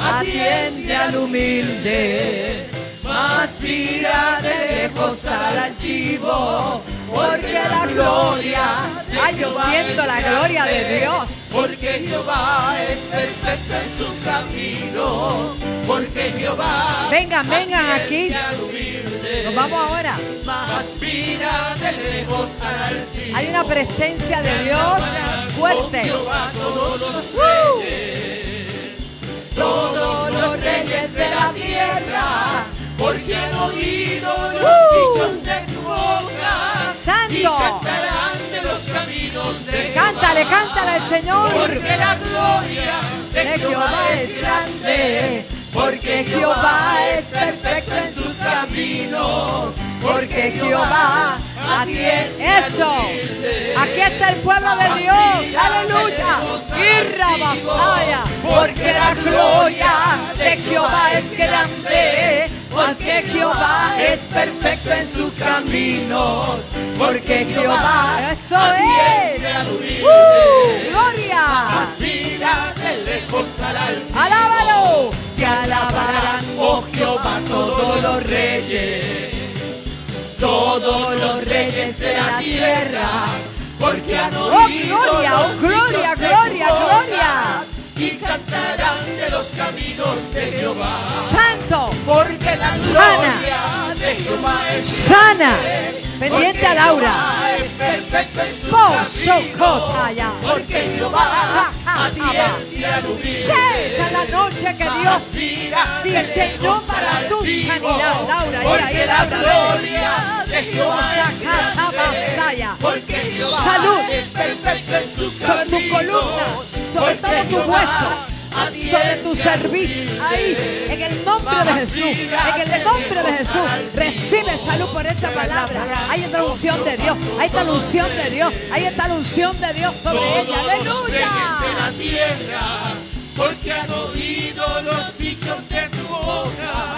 atiende al humilde, mas mira de lejos al altivo. Porque la gloria de ay, yo Jehová siento la gloria de Dios. Porque Jehová es perfecto en su camino. Porque Jehová vengan aquí. Nos vamos ahora. Mas mira de lejos al altivo. Hay una presencia de Dios fuerte. Todos los reyes de la tierra, porque han oído los dichos de tu boca. Santo. Y cantarán de los caminos de Jehová. Cántale al Señor. Porque la gloria de Jehová es grande. Porque Jehová es perfecto en sus caminos. Porque Jehová atiende eso. al humilde. Aquí está el pueblo de Dios. Aleluya. Y Rabasaya. Porque la gloria de Jehová es grande. Porque Jehová es perfecto en sus caminos. Porque Jehová eso atiende es. al humilde. Gloria. Mas mira de lejos al altivo. Alábalo. te alabarán, oh Jehová, todos los reyes de la tierra, porque han oído los gloria, dichos de gloria, tu boca, gloria. y cantarán de los caminos de Jehová. Santo, Porque la gloria de Jehová es sana. grande, Pendiente porque a Laura. Jehová es perfecto en su Socotaya. camino, porque Jehová atiende al Llega la humilde. noche que Dios diseñó para tu sanidad, Laura. Porque la gloria de Jehová es grande, porque Jehová Salud es perfecto en su sobre tu camino, columna, sobre todo tu hueso, sobre tu cerviz. Ahí, en el nombre de Jesús, en el nombre de Jesús, recibe salud por esa palabra. Ahí está la unción de Dios, ahí está la unción de Dios, ahí está la unción de Dios sobre ella. de la Aleluya. tierra, porque han oído los dichos de tu boca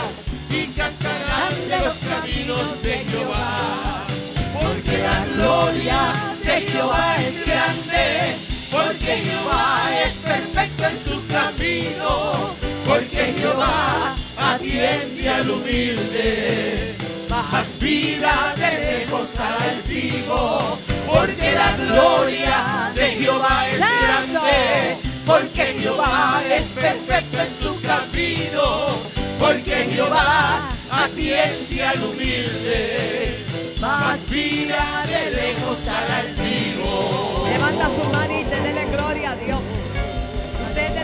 y cantarán de los caminos de Jehová. Porque la gloria de Jehová es grande, porque Jehová es perfecto en sus caminos, porque Jehová atiende al humilde. Más vida de lejos al altivo, porque la gloria de Jehová es grande, porque Jehová es perfecto en su camino, porque Jehová atiende al humilde. Más vida de lejos al altivo. Levanta su manita y dele gloria a Dios. Usted es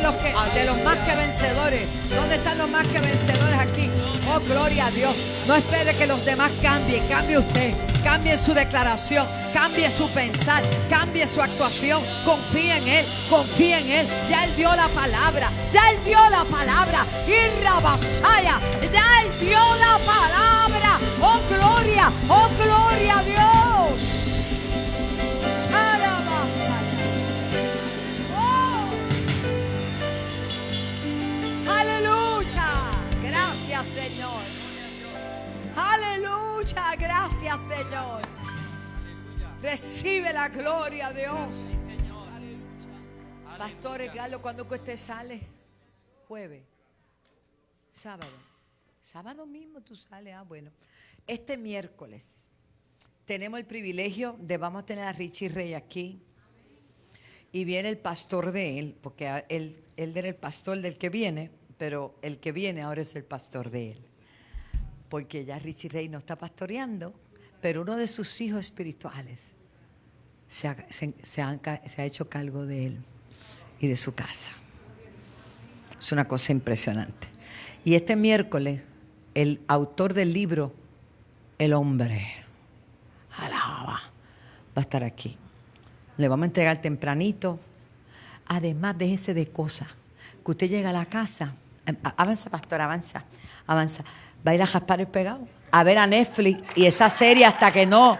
de los más que vencedores. ¿Dónde están los más que vencedores aquí? Oh, gloria a Dios. No espere que los demás cambien. Cambie usted. Cambie su declaración. Cambie su pensar. Cambie su actuación. Confíe en Él. Confíe en Él. Ya Él dio la palabra. Ya Él dio la palabra. Y Rabasaya. Ya Él dio la palabra. Oh, gloria. Oh, gloria a Dios. Aleluya, gracias Señor. Aleluya, gracias Señor. Recibe la gloria, Dios. Pastor Edgardo, ¿cuándo que usted sale? Jueves, sábado mismo tú sales. Bueno, este miércoles tenemos el privilegio de vamos a tener a Richie Rey aquí. Y viene el pastor de él, porque él era el pastor del que viene, pero el que viene ahora es el pastor de él. Porque ya Richie Rey no está pastoreando, pero uno de sus hijos espirituales se ha hecho cargo de él y de su casa. Es una cosa impresionante. Y este miércoles, el autor del libro, El Hombre, alaba, va a estar aquí. Le vamos a entregar tempranito. Además, déjese de cosas. Que usted llega a la casa. Avanza, pastor, avanza. Va a ir a jaspar el pegado. A ver a Netflix y esa serie hasta que no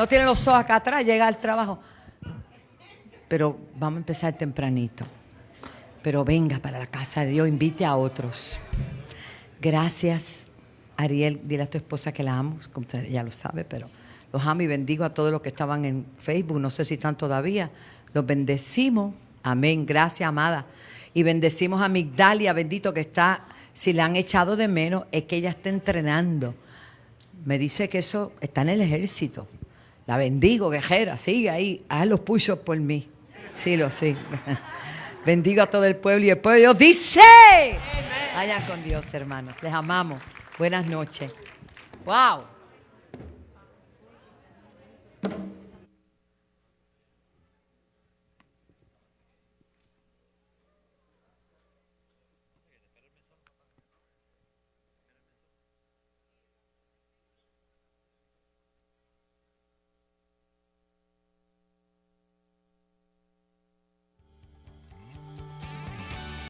tiene los ojos acá atrás, llega al trabajo. Pero vamos a empezar tempranito. Pero venga para la casa de Dios, invite a otros. Gracias, Ariel. Dile a tu esposa que la amo, como usted ya lo sabe, pero los amo y bendigo a todos los que estaban en Facebook. No sé si están todavía. Los bendecimos. Amén. Gracias, amada. Y bendecimos a Migdalia, bendito que está. Si la han echado de menos, es que ella está entrenando. Me dice que eso está en el ejército. La bendigo, guerrera. Sigue ahí. Haz los push-ups por mí. Sí, lo sé. Bendigo a todo el pueblo y el pueblo de Dios dice. Vayan con Dios, hermanos. Les amamos. Buenas noches. Wow.